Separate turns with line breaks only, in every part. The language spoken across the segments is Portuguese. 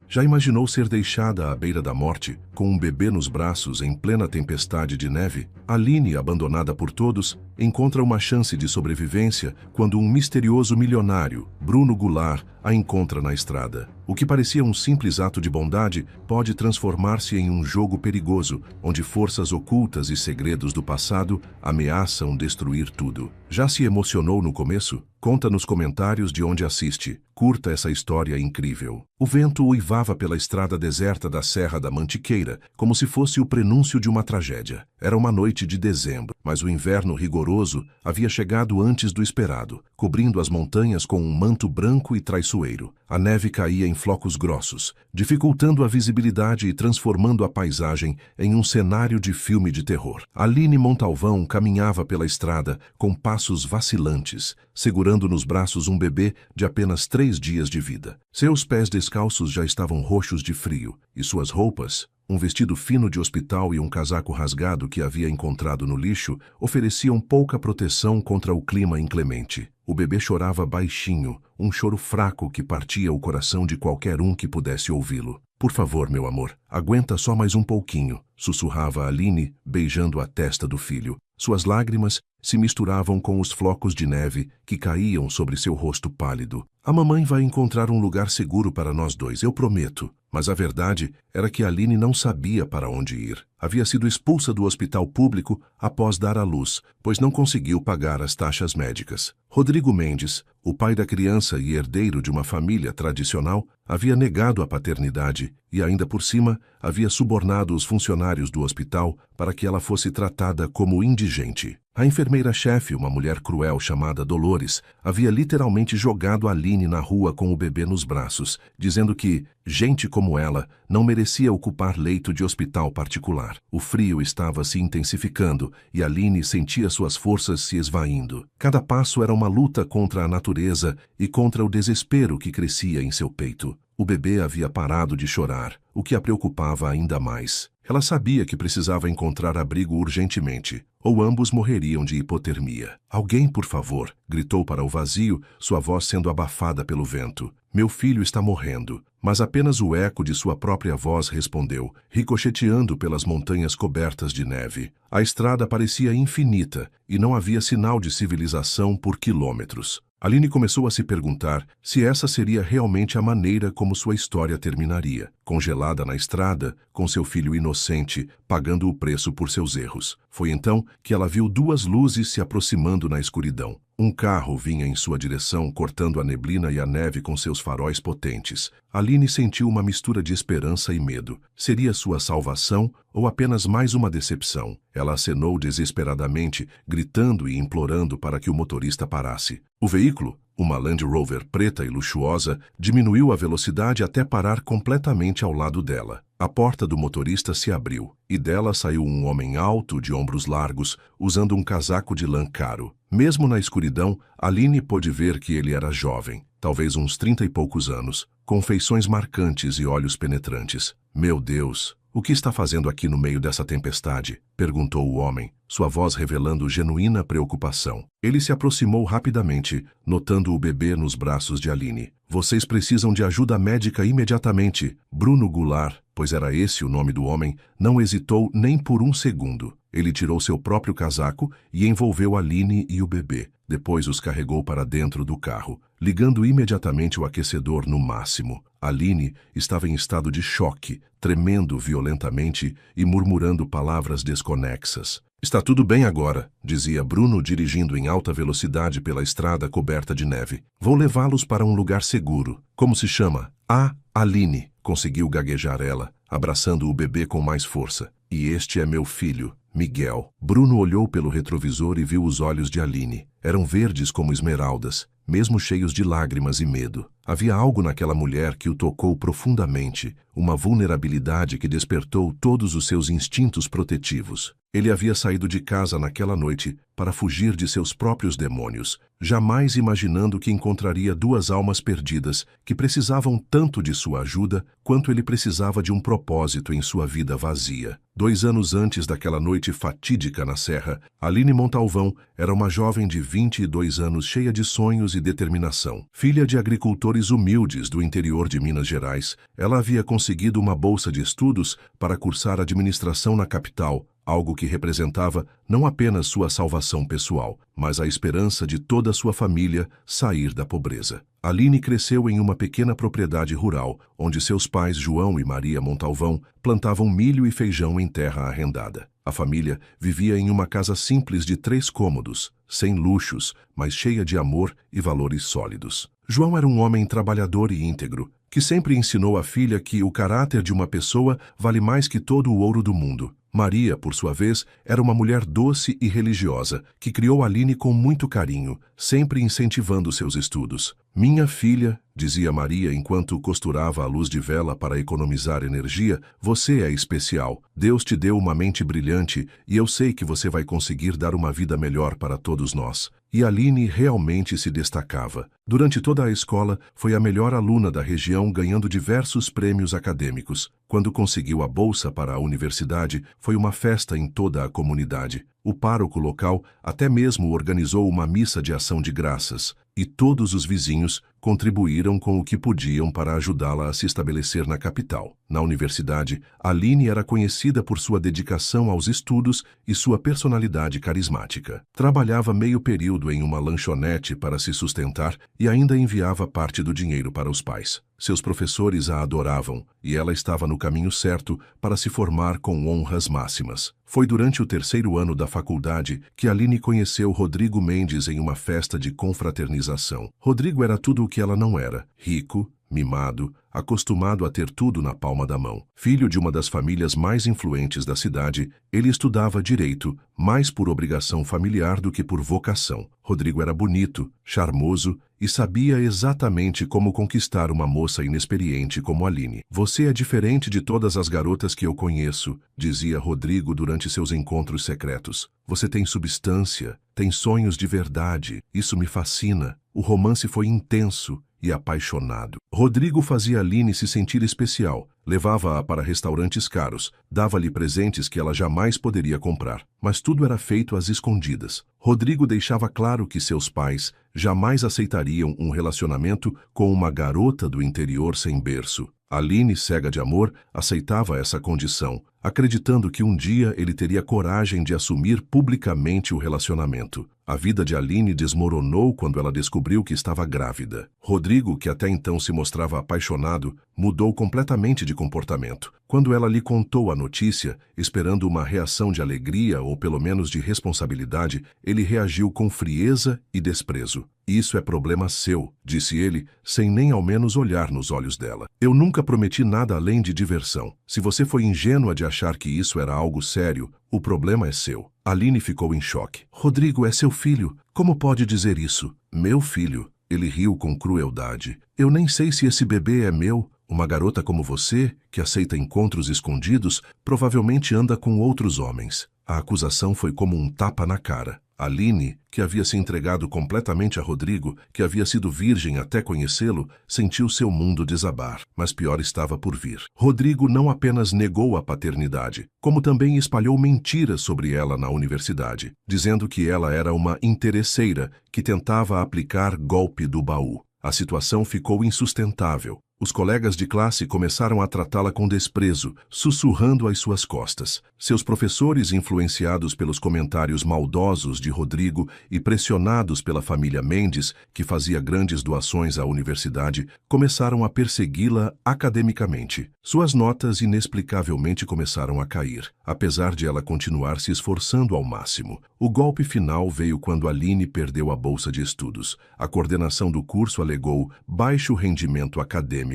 Já imaginou ser deixada à beira da morte, com um bebê nos braços em plena tempestade de neve? Aline, abandonada por todos, encontra uma chance de sobrevivência quando um misterioso milionário, Bruno Goulart, a encontra na estrada. O que parecia um simples ato de bondade pode transformar-se em um jogo perigoso, onde forças ocultas e segredos do passado ameaçam destruir tudo. Já se emocionou no começo? Conta nos comentários de onde assiste. Curta essa história incrível. O vento uivava pela estrada deserta da Serra da Mantiqueira, como se fosse o prenúncio de uma tragédia. Era uma noite de dezembro, mas o inverno rigoroso havia chegado antes do esperado, cobrindo as montanhas com um manto branco e traiçoeiro. A neve caía em flocos grossos, dificultando a visibilidade e transformando a paisagem em um cenário de filme de terror. Aline Montalvão caminhava pela estrada com passos vacilantes, segurando nos braços um bebê de apenas 3 dias de vida. Seus pés descalços já estavam roxos de frio, e suas roupas, um vestido fino de hospital e um casaco rasgado que havia encontrado no lixo, ofereciam pouca proteção contra o clima inclemente. O bebê chorava baixinho, um choro fraco que partia o coração de qualquer um que pudesse ouvi-lo. "Por favor, meu amor, aguenta só mais um pouquinho", sussurrava Aline, beijando a testa do filho. Suas lágrimas se misturavam com os flocos de neve que caíam sobre seu rosto pálido. "A mamãe vai encontrar um lugar seguro para nós dois, eu prometo." Mas a verdade era que Aline não sabia para onde ir. Havia sido expulsa do hospital público após dar à luz, pois não conseguiu pagar as taxas médicas. Rodrigo Mendes, o pai da criança e herdeiro de uma família tradicional, havia negado a paternidade e, ainda por cima, havia subornado os funcionários do hospital para que ela fosse tratada como indigente. A enfermeira-chefe, uma mulher cruel chamada Dolores, havia literalmente jogado Aline na rua com o bebê nos braços, dizendo que gente como ela não merecia ocupar leito de hospital particular. O frio estava se intensificando e Aline sentia suas forças se esvaindo. Cada passo era uma luta contra a natureza e contra o desespero que crescia em seu peito. O bebê havia parado de chorar, o que a preocupava ainda mais. Ela sabia que precisava encontrar abrigo urgentemente, ou ambos morreriam de hipotermia. "Alguém, por favor", gritou para o vazio, sua voz sendo abafada pelo vento. "Meu filho está morrendo." Mas apenas o eco de sua própria voz respondeu, ricocheteando pelas montanhas cobertas de neve. A estrada parecia infinita e não havia sinal de civilização por quilômetros. Aline começou a se perguntar se essa seria realmente a maneira como sua história terminaria, congelada na estrada, com seu filho inocente, pagando o preço por seus erros. Foi então que ela viu 2 luzes se aproximando na escuridão. Um carro vinha em sua direção, cortando a neblina e a neve com seus faróis potentes. Aline sentiu uma mistura de esperança e medo. Seria sua salvação ou apenas mais uma decepção? Ela acenou desesperadamente, gritando e implorando para que o motorista parasse. O veículo, uma Land Rover preta e luxuosa, diminuiu a velocidade até parar completamente ao lado dela. A porta do motorista se abriu, e dela saiu um homem alto, de ombros largos, usando um casaco de lã caro. Mesmo na escuridão, Aline pôde ver que ele era jovem, talvez uns 30 e poucos anos, com feições marcantes e olhos penetrantes. "Meu Deus, o que está fazendo aqui no meio dessa tempestade?", perguntou o homem, sua voz revelando genuína preocupação. Ele se aproximou rapidamente, notando o bebê nos braços de Aline. "Vocês precisam de ajuda médica imediatamente." Bruno Goulart, pois era esse o nome do homem, não hesitou nem por um segundo. Ele tirou seu próprio casaco e envolveu Aline e o bebê. Depois os carregou para dentro do carro, ligando imediatamente o aquecedor no máximo. Aline estava em estado de choque, tremendo violentamente e murmurando palavras desconexas. "Está tudo bem agora", dizia Bruno, dirigindo em alta velocidade pela estrada coberta de neve. "Vou levá-los para um lugar seguro." "Como se chama?" "Ah, Aline", conseguiu gaguejar ela, abraçando o bebê com mais força. "E este é meu filho, Miguel." Bruno olhou pelo retrovisor e viu os olhos de Aline. Eram verdes como esmeraldas, mesmo cheios de lágrimas e medo. Havia algo naquela mulher que o tocou profundamente, uma vulnerabilidade que despertou todos os seus instintos protetivos. Ele havia saído de casa naquela noite para fugir de seus próprios demônios, jamais imaginando que encontraria duas almas perdidas que precisavam tanto de sua ajuda quanto ele precisava de um propósito em sua vida vazia. 2 anos antes daquela noite fatídica na Serra, Aline Montalvão era uma jovem de 22 anos cheia de sonhos e determinação. Filha de agricultores humildes do interior de Minas Gerais, ela havia conseguido uma bolsa de estudos para cursar administração na capital, algo que representava não apenas sua salvação pessoal, mas a esperança de toda a sua família sair da pobreza. Aline cresceu em uma pequena propriedade rural, onde seus pais João e Maria Montalvão plantavam milho e feijão em terra arrendada. A família vivia em uma casa simples de 3 cômodos, sem luxos, mas cheia de amor e valores sólidos. João era um homem trabalhador e íntegro, que sempre ensinou à filha que o caráter de uma pessoa vale mais que todo o ouro do mundo. Maria, por sua vez, era uma mulher doce e religiosa, que criou Aline com muito carinho, sempre incentivando seus estudos. Minha filha, dizia Maria enquanto costurava a luz de vela para economizar energia, você é especial. Deus te deu uma mente brilhante e eu sei que você vai conseguir dar uma vida melhor para todos nós. E Aline realmente se destacava. Durante toda a escola, foi a melhor aluna da região, ganhando diversos prêmios acadêmicos. Quando conseguiu a bolsa para a universidade, foi uma festa em toda a comunidade. O pároco local até mesmo organizou uma missa de ação de graças, e todos os vizinhos contribuíram com o que podiam para ajudá-la a se estabelecer na capital. Na universidade, Aline era conhecida por sua dedicação aos estudos e sua personalidade carismática. Trabalhava meio período em uma lanchonete para se sustentar e ainda enviava parte do dinheiro para os pais. Seus professores a adoravam e ela estava no caminho certo para se formar com honras máximas. Foi durante o 3º ano da faculdade que Aline conheceu Rodrigo Mendes em uma festa de confraternização. Rodrigo era tudo o que ela não era: rico, mimado, acostumado a ter tudo na palma da mão. Filho de uma das famílias mais influentes da cidade, ele estudava direito, mais por obrigação familiar do que por vocação. Rodrigo era bonito, charmoso e sabia exatamente como conquistar uma moça inexperiente como Aline. Você é diferente de todas as garotas que eu conheço, dizia Rodrigo durante seus encontros secretos. Você tem substância, tem sonhos de verdade, isso me fascina. O romance foi intenso e apaixonado. Rodrigo fazia Aline se sentir especial, levava-a para restaurantes caros, dava-lhe presentes que ela jamais poderia comprar, mas tudo era feito às escondidas. Rodrigo deixava claro que seus pais jamais aceitariam um relacionamento com uma garota do interior sem berço. Aline, cega de amor, aceitava essa condição, acreditando que um dia ele teria coragem de assumir publicamente o relacionamento. A vida de Aline desmoronou quando ela descobriu que estava grávida. Rodrigo, que até então se mostrava apaixonado, mudou completamente de comportamento. Quando ela lhe contou a notícia, esperando uma reação de alegria ou pelo menos de responsabilidade, ele reagiu com frieza e desprezo. Isso é problema seu, disse ele, sem nem ao menos olhar nos olhos dela. Eu nunca prometi nada além de diversão. Se você foi ingênua de achar que isso era algo sério, o problema é seu. Aline ficou em choque. Rodrigo é seu filho. Como pode dizer isso? Meu filho. Ele riu com crueldade. Eu nem sei se esse bebê é meu. Uma garota como você, que aceita encontros escondidos, provavelmente anda com outros homens. A acusação foi como um tapa na cara. Aline, que havia se entregado completamente a Rodrigo, que havia sido virgem até conhecê-lo, sentiu seu mundo desabar, mas pior estava por vir. Rodrigo não apenas negou a paternidade, como também espalhou mentiras sobre ela na universidade, dizendo que ela era uma interesseira que tentava aplicar golpe do baú. A situação ficou insustentável. Os colegas de classe começaram a tratá-la com desprezo, sussurrando às suas costas. Seus professores, influenciados pelos comentários maldosos de Rodrigo e pressionados pela família Mendes, que fazia grandes doações à universidade, começaram a persegui-la academicamente. Suas notas inexplicavelmente começaram a cair, apesar de ela continuar se esforçando ao máximo. O golpe final veio quando Aline perdeu a bolsa de estudos. A coordenação do curso alegou baixo rendimento acadêmico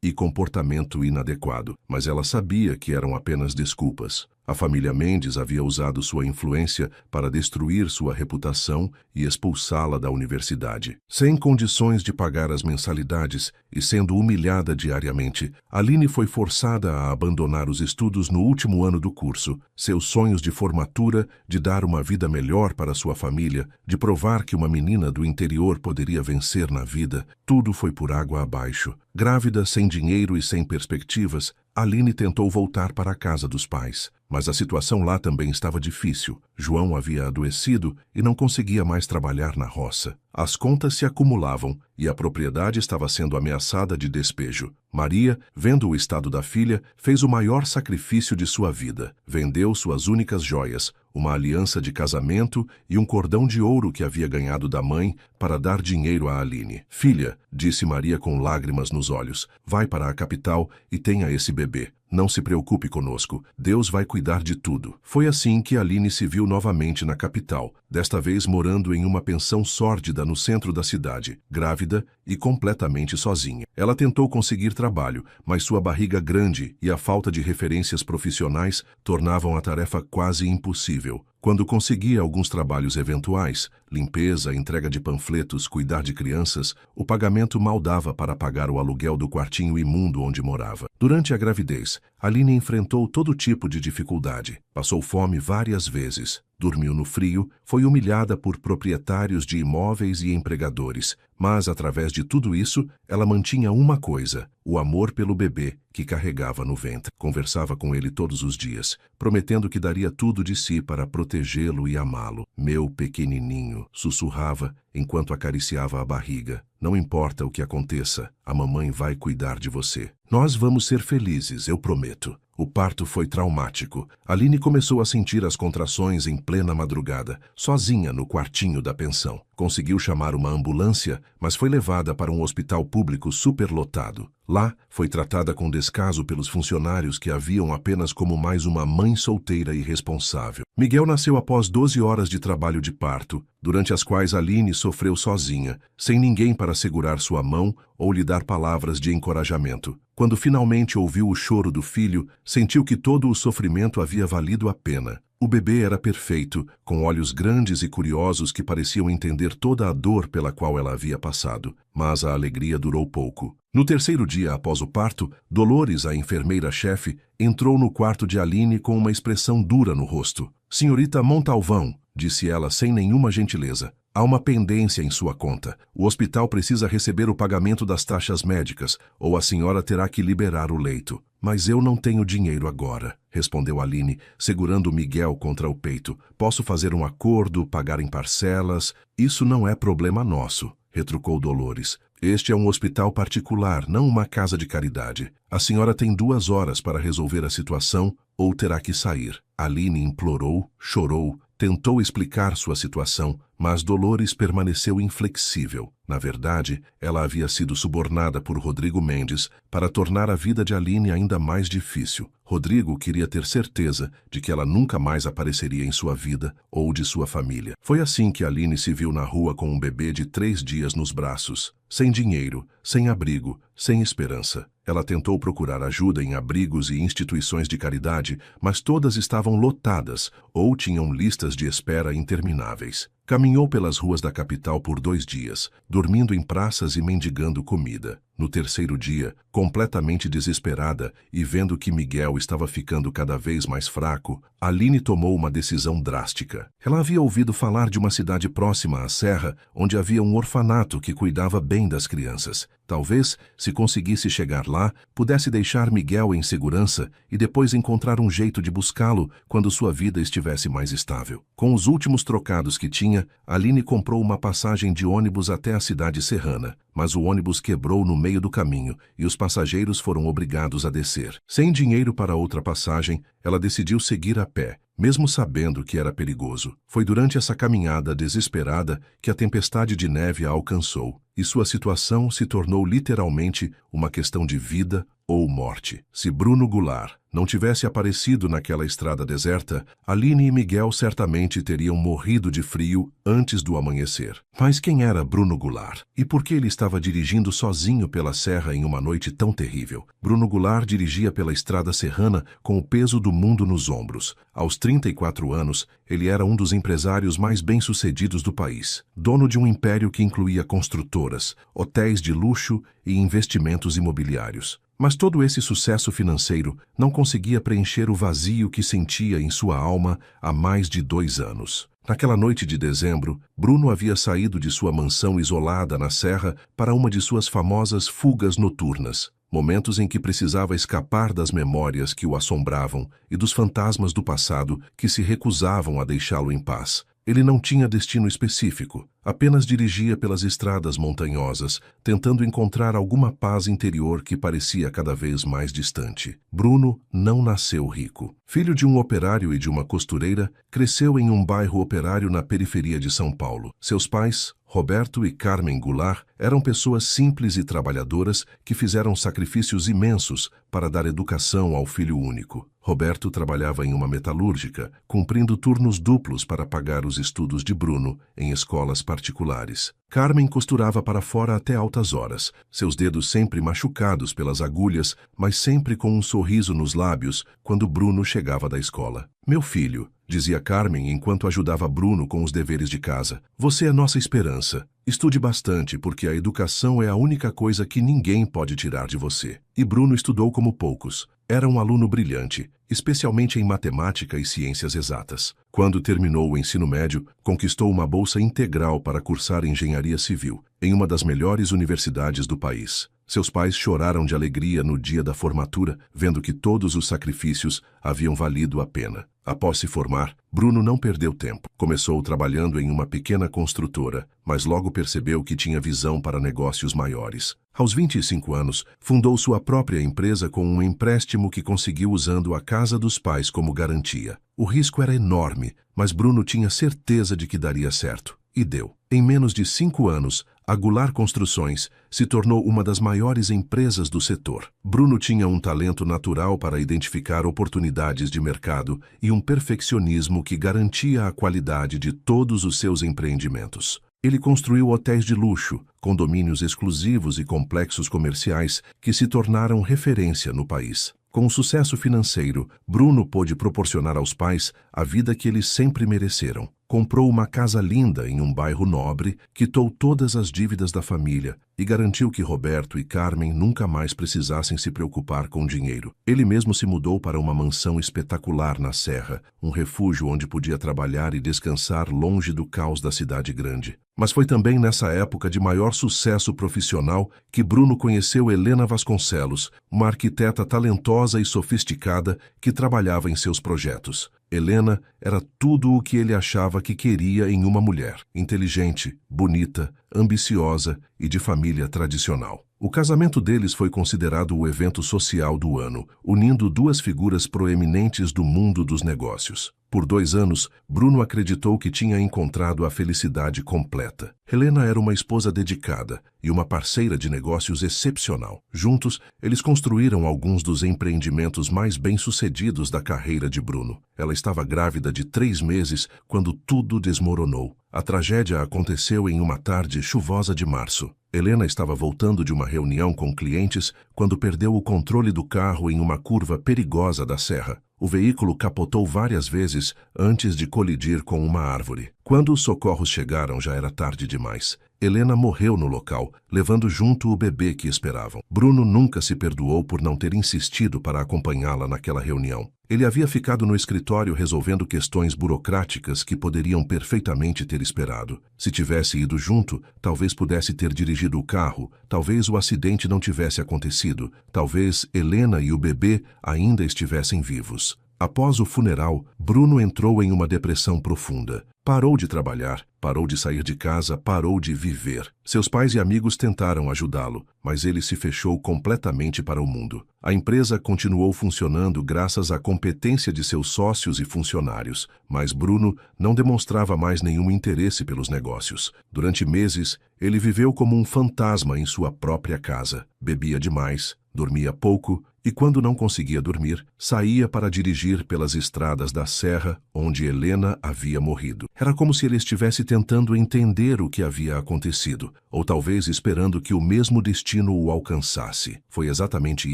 e comportamento inadequado, mas ela sabia que eram apenas desculpas. A família Mendes havia usado sua influência para destruir sua reputação e expulsá-la da universidade. Sem condições de pagar as mensalidades e sendo humilhada diariamente, Aline foi forçada a abandonar os estudos no último ano do curso. Seus sonhos de formatura, de dar uma vida melhor para sua família, de provar que uma menina do interior poderia vencer na vida, tudo foi por água abaixo. Grávida, sem dinheiro e sem perspectivas, Aline tentou voltar para a casa dos pais. Mas a situação lá também estava difícil. João havia adoecido e não conseguia mais trabalhar na roça. As contas se acumulavam e a propriedade estava sendo ameaçada de despejo. Maria, vendo o estado da filha, fez o maior sacrifício de sua vida. Vendeu suas únicas joias, uma aliança de casamento e um cordão de ouro que havia ganhado da mãe para dar dinheiro a Aline. Filha, disse Maria com lágrimas nos olhos, vai para a capital e tenha esse bebê. Não se preocupe conosco, Deus vai cuidar de tudo. Foi assim que Aline se viu novamente na capital, desta vez morando em uma pensão sórdida no centro da cidade, grávida e completamente sozinha. Ela tentou conseguir trabalho, mas sua barriga grande e a falta de referências profissionais tornavam a tarefa quase impossível. Quando conseguia alguns trabalhos eventuais, limpeza, entrega de panfletos, cuidar de crianças, o pagamento mal dava para pagar o aluguel do quartinho imundo onde morava. Durante a gravidez, Aline enfrentou todo tipo de dificuldade. Passou fome várias vezes, dormiu no frio, foi humilhada por proprietários de imóveis e empregadores, mas, através de tudo isso, ela mantinha uma coisa, o amor pelo bebê que carregava no ventre. Conversava com ele todos os dias, prometendo que daria tudo de si para protegê-lo e amá-lo. Meu pequenininho, sussurrava enquanto acariciava a barriga. Não importa o que aconteça, a mamãe vai cuidar de você. Nós vamos ser felizes, eu prometo. O parto foi traumático. Aline começou a sentir as contrações em plena madrugada, sozinha no quartinho da pensão. Conseguiu chamar uma ambulância, mas foi levada para um hospital público superlotado. Lá, foi tratada com descaso pelos funcionários que a viam apenas como mais uma mãe solteira e irresponsável. Miguel nasceu após 12 horas de trabalho de parto, durante as quais Aline sofreu sozinha, sem ninguém para segurar sua mão ou lhe dar palavras de encorajamento. Quando finalmente ouviu o choro do filho, sentiu que todo o sofrimento havia valido a pena. O bebê era perfeito, com olhos grandes e curiosos que pareciam entender toda a dor pela qual ela havia passado, mas a alegria durou pouco. No terceiro dia após o parto, Dolores, a enfermeira-chefe, entrou no quarto de Aline com uma expressão dura no rosto. "Senhorita Montalvão", disse ela sem nenhuma gentileza, "há uma pendência em sua conta. O hospital precisa receber o pagamento das taxas médicas, ou a senhora terá que liberar o leito." "Mas eu não tenho dinheiro agora", respondeu Aline, segurando Miguel contra o peito. "Posso fazer um acordo, pagar em parcelas. Isso não é problema nosso", retrucou Dolores. "Este é um hospital particular, não uma casa de caridade. A senhora tem 2 horas para resolver a situação ou terá que sair." Aline implorou, chorou, tentou explicar sua situação, mas Dolores permaneceu inflexível. Na verdade, ela havia sido subornada por Rodrigo Mendes para tornar a vida de Aline ainda mais difícil. Rodrigo queria ter certeza de que ela nunca mais apareceria em sua vida ou de sua família. Foi assim que Aline se viu na rua com um bebê de 3 dias nos braços, sem dinheiro, sem abrigo, sem esperança. Ela tentou procurar ajuda em abrigos e instituições de caridade, mas todas estavam lotadas ou tinham listas de espera intermináveis. Caminhou pelas ruas da capital por 2 dias, dormindo em praças e mendigando comida. No terceiro dia, completamente desesperada e vendo que Miguel estava ficando cada vez mais fraco, Aline tomou uma decisão drástica. Ela havia ouvido falar de uma cidade próxima à serra, onde havia um orfanato que cuidava bem das crianças. Talvez, se conseguisse chegar lá, pudesse deixar Miguel em segurança e depois encontrar um jeito de buscá-lo quando sua vida estivesse mais estável. Com os últimos trocados que tinha, Aline comprou uma passagem de ônibus até a cidade serrana, mas o ônibus quebrou no meio do caminho e os passageiros foram obrigados a descer. Sem dinheiro para outra passagem, ela decidiu seguir a pé. mesmo sabendo que era perigoso. Foi durante essa caminhada desesperada que a tempestade de neve a alcançou, e sua situação se tornou literalmente uma questão de vida ou morte. Se Bruno Goulart não tivesse aparecido naquela estrada deserta, Aline e Miguel certamente teriam morrido de frio antes do amanhecer. Mas quem era Bruno Goulart? E por que ele estava dirigindo sozinho pela serra em uma noite tão terrível? Bruno Goulart dirigia pela estrada serrana com o peso do mundo nos ombros. Aos 34 anos, ele era um dos empresários mais bem-sucedidos do país, dono de um império que incluía construtoras, hotéis de luxo e investimentos imobiliários. Mas todo esse sucesso financeiro não conseguia preencher o vazio que sentia em sua alma há mais de 2 anos. Naquela noite de dezembro, Bruno havia saído de sua mansão isolada na serra para uma de suas famosas fugas noturnas, momentos em que precisava escapar das memórias que o assombravam e dos fantasmas do passado que se recusavam a deixá-lo em paz. Ele não tinha destino específico, apenas dirigia pelas estradas montanhosas, tentando encontrar alguma paz interior que parecia cada vez mais distante. Bruno não nasceu rico. Filho de um operário e de uma costureira, cresceu em um bairro operário na periferia de São Paulo. Seus pais, Roberto e Carmen Goulart, eram pessoas simples e trabalhadoras que fizeram sacrifícios imensos para dar educação ao filho único. Roberto trabalhava em uma metalúrgica, cumprindo turnos duplos para pagar os estudos de Bruno em escolas particulares. Carmen costurava para fora até altas horas, seus dedos sempre machucados pelas agulhas, mas sempre com um sorriso nos lábios quando Bruno chegava da escola. "Meu filho", dizia Carmen enquanto ajudava Bruno com os deveres de casa, "você é nossa esperança. Estude bastante, porque a educação é a única coisa que ninguém pode tirar de você." E Bruno estudou como poucos. Era um aluno brilhante, especialmente em matemática e ciências exatas. Quando terminou o ensino médio, conquistou uma bolsa integral para cursar engenharia civil, em uma das melhores universidades do país. Seus pais choraram de alegria no dia da formatura, vendo que todos os sacrifícios haviam valido a pena. Após se formar, Bruno não perdeu tempo. Começou trabalhando em uma pequena construtora, mas logo percebeu que tinha visão para negócios maiores. Aos 25 anos, fundou sua própria empresa com um empréstimo que conseguiu usando a casa dos pais como garantia. O risco era enorme, mas Bruno tinha certeza de que daria certo. E deu. Em menos de 5 anos, a Goulart Construções se tornou uma das maiores empresas do setor. Bruno tinha um talento natural para identificar oportunidades de mercado e um perfeccionismo que garantia a qualidade de todos os seus empreendimentos. Ele construiu hotéis de luxo, condomínios exclusivos e complexos comerciais que se tornaram referência no país. Com o sucesso financeiro, Bruno pôde proporcionar aos pais a vida que eles sempre mereceram. Comprou uma casa linda em um bairro nobre, quitou todas as dívidas da família e garantiu que Roberto e Carmen nunca mais precisassem se preocupar com dinheiro. Ele mesmo se mudou para uma mansão espetacular na serra, um refúgio onde podia trabalhar e descansar longe do caos da cidade grande. Mas foi também nessa época de maior sucesso profissional que Bruno conheceu Helena Vasconcelos, uma arquiteta talentosa e sofisticada que trabalhava em seus projetos. Helena era tudo o que ele achava que queria em uma mulher: inteligente, bonita, ambiciosa e de família tradicional. O casamento deles foi considerado o evento social do ano, unindo duas figuras proeminentes do mundo dos negócios. Por 2 anos, Bruno acreditou que tinha encontrado a felicidade completa. Helena era uma esposa dedicada e uma parceira de negócios excepcional. Juntos, eles construíram alguns dos empreendimentos mais bem-sucedidos da carreira de Bruno. Ela estava grávida de 3 meses quando tudo desmoronou. A tragédia aconteceu em uma tarde chuvosa de março. Helena estava voltando de uma reunião com clientes quando perdeu o controle do carro em uma curva perigosa da serra. O veículo capotou várias vezes antes de colidir com uma árvore. Quando os socorros chegaram, já era tarde demais. Helena morreu no local, levando junto o bebê que esperavam. Bruno nunca se perdoou por não ter insistido para acompanhá-la naquela reunião. Ele havia ficado no escritório resolvendo questões burocráticas que poderiam perfeitamente ter esperado. Se tivesse ido junto, talvez pudesse ter dirigido o carro, talvez o acidente não tivesse acontecido, talvez Helena e o bebê ainda estivessem vivos. Após o funeral, Bruno entrou em uma depressão profunda. Parou de trabalhar, parou de sair de casa, parou de viver. Seus pais e amigos tentaram ajudá-lo, mas ele se fechou completamente para o mundo. A empresa continuou funcionando graças à competência de seus sócios e funcionários, mas Bruno não demonstrava mais nenhum interesse pelos negócios. Durante meses, ele viveu como um fantasma em sua própria casa. Bebia demais, dormia pouco e, quando não conseguia dormir, saía para dirigir pelas estradas da serra onde Helena havia morrido. Era como se ele estivesse tentando entender o que havia acontecido, ou talvez esperando que o mesmo destino o alcançasse. Foi exatamente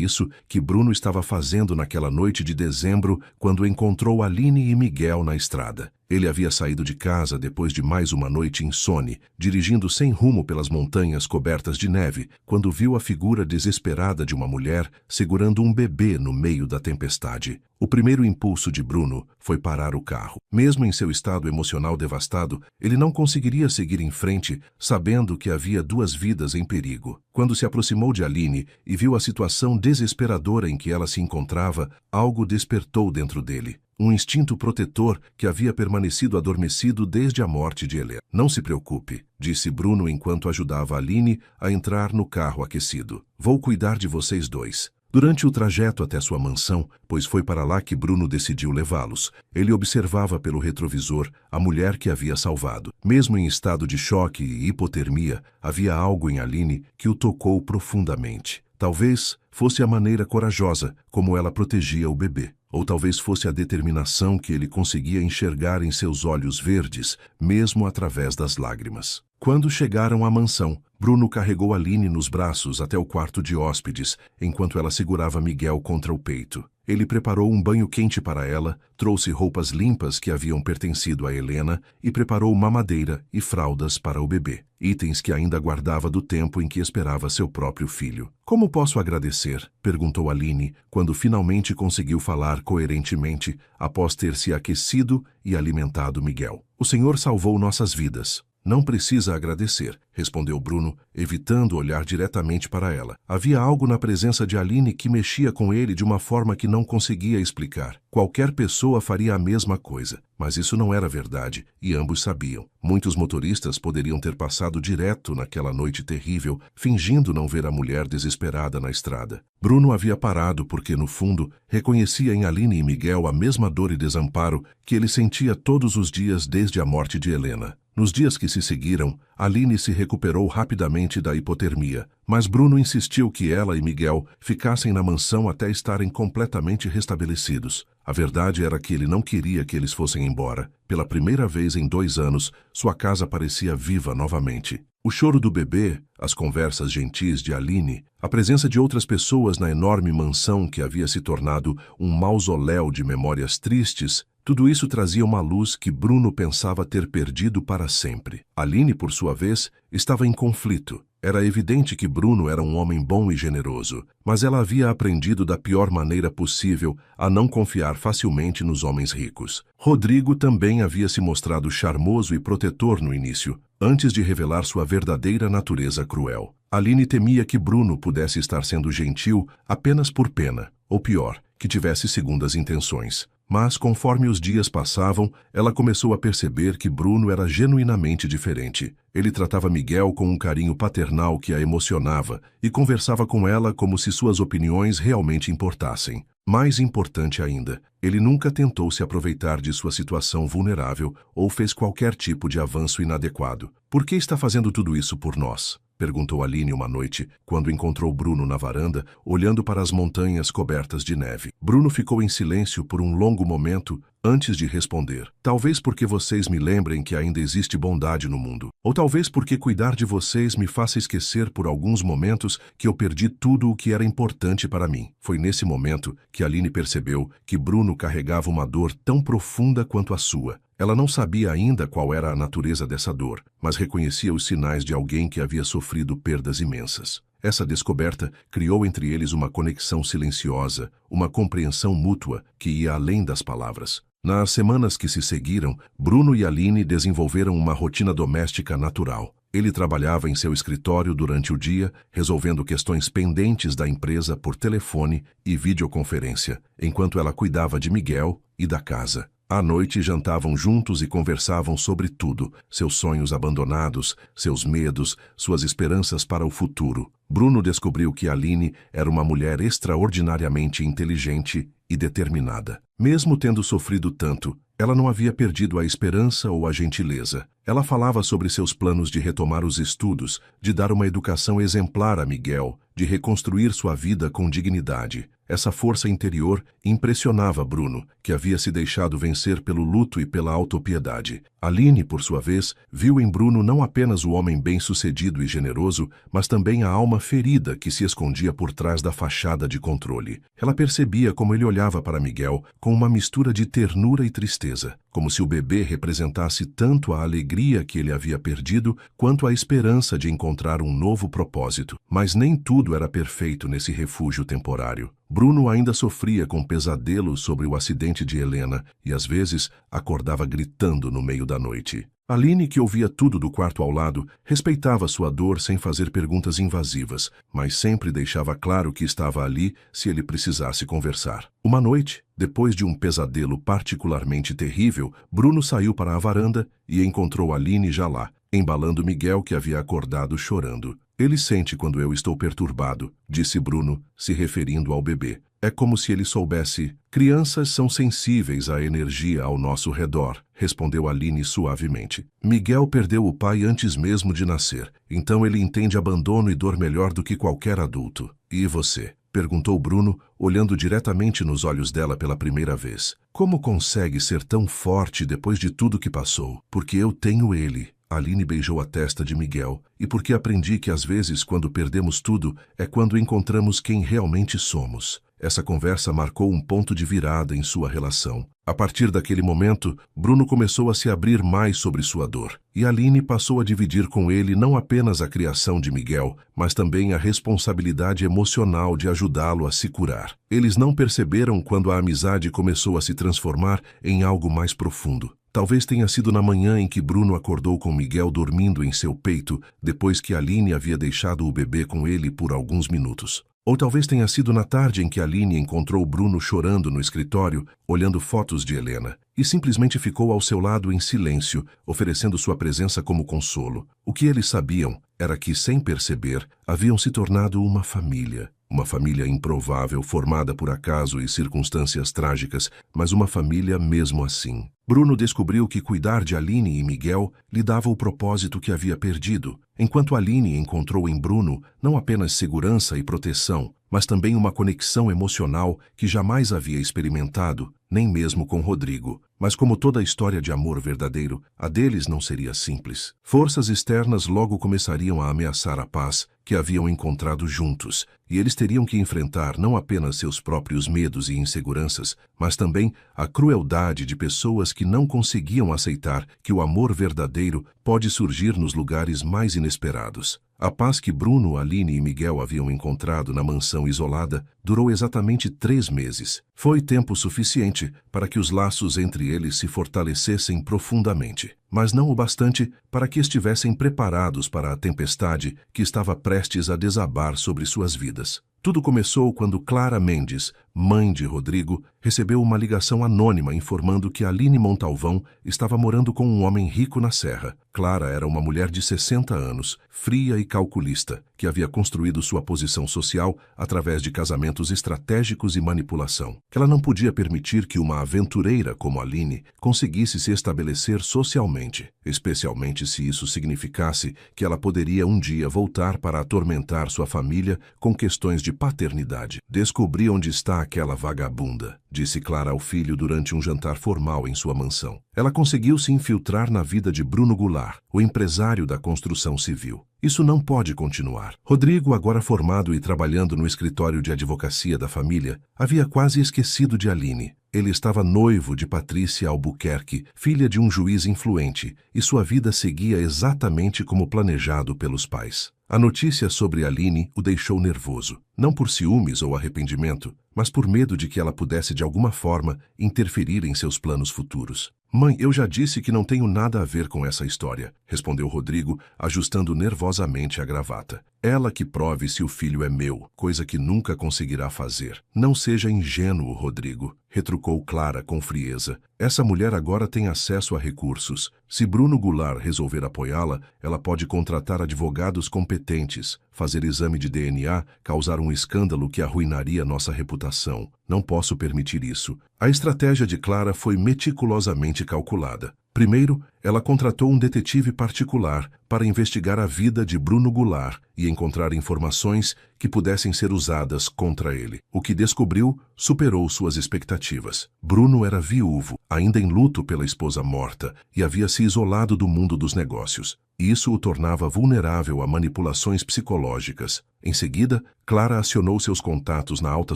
isso que Bruno estava fazendo naquela noite de dezembro, quando encontrou Aline e Miguel na estrada. Ele havia saído de casa depois de mais uma noite insone, dirigindo sem rumo pelas montanhas cobertas de neve, quando viu a figura desesperada de uma mulher segurando um bebê no meio da tempestade. O primeiro impulso de Bruno foi parar o carro. Mesmo em seu estado emocional devastado, ele não conseguiria seguir em frente, sabendo que havia duas vidas em perigo. Quando se aproximou de Aline e viu a situação desesperadora em que ela se encontrava, algo despertou dentro dele. Um instinto protetor que havia permanecido adormecido desde a morte de Helena. "Não se preocupe", disse Bruno enquanto ajudava Aline a entrar no carro aquecido. "Vou cuidar de vocês dois." Durante o trajeto até sua mansão, pois foi para lá que Bruno decidiu levá-los, ele observava pelo retrovisor a mulher que havia salvado. Mesmo em estado de choque e hipotermia, havia algo em Aline que o tocou profundamente. Talvez fosse a maneira corajosa como ela protegia o bebê. Ou talvez fosse a determinação que ele conseguia enxergar em seus olhos verdes, mesmo através das lágrimas. Quando chegaram à mansão, Bruno carregou Aline nos braços até o quarto de hóspedes, enquanto ela segurava Miguel contra o peito. Ele preparou um banho quente para ela, trouxe roupas limpas que haviam pertencido a Helena e preparou mamadeira e fraldas para o bebê, itens que ainda guardava do tempo em que esperava seu próprio filho. "Como posso agradecer?", perguntou Aline, quando finalmente conseguiu falar coerentemente, após ter se aquecido e alimentado Miguel. "O Senhor salvou nossas vidas." "Não precisa agradecer", respondeu Bruno, evitando olhar diretamente para ela. Havia algo na presença de Aline que mexia com ele de uma forma que não conseguia explicar. Qualquer pessoa faria a mesma coisa, mas isso não era verdade, e ambos sabiam. Muitos motoristas poderiam ter passado direto naquela noite terrível, fingindo não ver a mulher desesperada na estrada. Bruno havia parado porque, no fundo, reconhecia em Aline e Miguel a mesma dor e desamparo que ele sentia todos os dias desde a morte de Helena. Nos dias que se seguiram, Aline se recuperou rapidamente da hipotermia, mas Bruno insistiu que ela e Miguel ficassem na mansão até estarem completamente restabelecidos. A verdade era que ele não queria que eles fossem embora. Pela primeira vez em 2 anos, sua casa parecia viva novamente. O choro do bebê, as conversas gentis de Aline, a presença de outras pessoas na enorme mansão que havia se tornado um mausoléu de memórias tristes, tudo isso trazia uma luz que Bruno pensava ter perdido para sempre. Aline, por sua vez, estava em conflito. Era evidente que Bruno era um homem bom e generoso, mas ela havia aprendido da pior maneira possível a não confiar facilmente nos homens ricos. Rodrigo também havia se mostrado charmoso e protetor no início, antes de revelar sua verdadeira natureza cruel. Aline temia que Bruno pudesse estar sendo gentil apenas por pena, ou pior, que tivesse segundas intenções. Mas, conforme os dias passavam, ela começou a perceber que Bruno era genuinamente diferente. Ele tratava Miguel com um carinho paternal que a emocionava e conversava com ela como se suas opiniões realmente importassem. Mais importante ainda, ele nunca tentou se aproveitar de sua situação vulnerável ou fez qualquer tipo de avanço inadequado. "Por que está fazendo tudo isso por nós?", perguntou Aline uma noite, quando encontrou Bruno na varanda, olhando para as montanhas cobertas de neve. Bruno ficou em silêncio por um longo momento antes de responder. "Talvez porque vocês me lembrem que ainda existe bondade no mundo. Ou talvez porque cuidar de vocês me faça esquecer por alguns momentos que eu perdi tudo o que era importante para mim." Foi nesse momento que Aline percebeu que Bruno carregava uma dor tão profunda quanto a sua. Ela não sabia ainda qual era a natureza dessa dor, mas reconhecia os sinais de alguém que havia sofrido perdas imensas. Essa descoberta criou entre eles uma conexão silenciosa, uma compreensão mútua que ia além das palavras. Nas semanas que se seguiram, Bruno e Aline desenvolveram uma rotina doméstica natural. Ele trabalhava em seu escritório durante o dia, resolvendo questões pendentes da empresa por telefone e videoconferência, enquanto ela cuidava de Miguel e da casa. À noite jantavam juntos e conversavam sobre tudo, seus sonhos abandonados, seus medos, suas esperanças para o futuro. Bruno descobriu que Aline era uma mulher extraordinariamente inteligente e determinada. Mesmo tendo sofrido tanto, ela não havia perdido a esperança ou a gentileza. Ela falava sobre seus planos de retomar os estudos, de dar uma educação exemplar a Miguel, de reconstruir sua vida com dignidade. Essa força interior impressionava Bruno, que havia se deixado vencer pelo luto e pela autopiedade. Aline, por sua vez, viu em Bruno não apenas o homem bem-sucedido e generoso, mas também a alma ferida que se escondia por trás da fachada de controle. Ela percebia como ele olhava para Miguel com uma mistura de ternura e tristeza, como se o bebê representasse tanto a alegria que ele havia perdido, quanto a esperança de encontrar um novo propósito. Mas nem tudo era perfeito nesse refúgio temporário. Bruno ainda sofria com pesadelos sobre o acidente de Helena e, às vezes, acordava gritando no meio da noite. Aline, que ouvia tudo do quarto ao lado, respeitava sua dor sem fazer perguntas invasivas, mas sempre deixava claro que estava ali se ele precisasse conversar. Uma noite, depois de um pesadelo particularmente terrível, Bruno saiu para a varanda e encontrou Aline já lá, embalando Miguel, que havia acordado chorando. Ele sente quando eu estou perturbado, disse Bruno, se referindo ao bebê. É como se ele soubesse. Crianças são sensíveis à energia ao nosso redor, respondeu Aline suavemente. Miguel perdeu o pai antes mesmo de nascer, então ele entende abandono e dor melhor do que qualquer adulto. E você? Perguntou Bruno, olhando diretamente nos olhos dela pela primeira vez. Como consegue ser tão forte depois de tudo que passou? Porque eu tenho ele. Aline beijou a testa de Miguel, e porque aprendi que às vezes quando perdemos tudo é quando encontramos quem realmente somos. Essa conversa marcou um ponto de virada em sua relação. A partir daquele momento, Bruno começou a se abrir mais sobre sua dor, e Aline passou a dividir com ele não apenas a criação de Miguel, mas também a responsabilidade emocional de ajudá-lo a se curar. Eles não perceberam quando a amizade começou a se transformar em algo mais profundo. Talvez tenha sido na manhã em que Bruno acordou com Miguel dormindo em seu peito, depois que Aline havia deixado o bebê com ele por alguns minutos. Ou talvez tenha sido na tarde em que Aline encontrou Bruno chorando no escritório, olhando fotos de Helena, e simplesmente ficou ao seu lado em silêncio, oferecendo sua presença como consolo. O que eles sabiam era que, sem perceber, haviam se tornado uma família. Uma família improvável, formada por acaso e circunstâncias trágicas, mas uma família mesmo assim. Bruno descobriu que cuidar de Aline e Miguel lhe dava o propósito que havia perdido, enquanto Aline encontrou em Bruno não apenas segurança e proteção, mas também uma conexão emocional que jamais havia experimentado, nem mesmo com Rodrigo. Mas como toda história de amor verdadeiro, a deles não seria simples. Forças externas logo começariam a ameaçar a paz que haviam encontrado juntos, e eles teriam que enfrentar não apenas seus próprios medos e inseguranças, mas também a crueldade de pessoas que não conseguiam aceitar que o amor verdadeiro pode surgir nos lugares mais inesperados. A paz que Bruno, Aline e Miguel haviam encontrado na mansão isolada durou exatamente 3 meses. Foi tempo suficiente para que os laços entre eles se fortalecessem profundamente, mas não o bastante para que estivessem preparados para a tempestade que estava prestes a desabar sobre suas vidas. Tudo começou quando Clara Mendes, mãe de Rodrigo, recebeu uma ligação anônima informando que Aline Montalvão estava morando com um homem rico na Serra. Clara era uma mulher de 60 anos, fria e calculista, que havia construído sua posição social através de casamentos estratégicos e manipulação. Ela não podia permitir que uma aventureira como Aline conseguisse se estabelecer socialmente, especialmente se isso significasse que ela poderia um dia voltar para atormentar sua família com questões de paternidade. Descobri onde está aquela vagabunda, disse Clara ao filho durante um jantar formal em sua mansão. Ela conseguiu se infiltrar na vida de Bruno Goulart, o empresário da construção civil. Isso não pode continuar. Rodrigo, agora formado e trabalhando no escritório de advocacia da família, havia quase esquecido de Aline. Ele estava noivo de Patrícia Albuquerque, filha de um juiz influente, e sua vida seguia exatamente como planejado pelos pais. A notícia sobre Aline o deixou nervoso, não por ciúmes ou arrependimento, mas por medo de que ela pudesse de alguma forma interferir em seus planos futuros. Mãe, eu já disse que não tenho nada a ver com essa história, respondeu Rodrigo, ajustando nervosamente a gravata. Ela que prove se o filho é meu, coisa que nunca conseguirá fazer. Não seja ingênuo, Rodrigo, retrucou Clara com frieza. Essa mulher agora tem acesso a recursos. Se Bruno Goulart resolver apoiá-la, ela pode contratar advogados competentes, fazer exame de DNA, causar um escândalo que arruinaria nossa reputação. Não posso permitir isso. A estratégia de Clara foi meticulosamente calculada. Primeiro, ela contratou um detetive particular para investigar a vida de Bruno Goulart e encontrar informações que pudessem ser usadas contra ele. O que descobriu superou suas expectativas. Bruno era viúvo, ainda em luto pela esposa morta, e havia se isolado do mundo dos negócios. Isso o tornava vulnerável a manipulações psicológicas. Em seguida, Clara acionou seus contatos na alta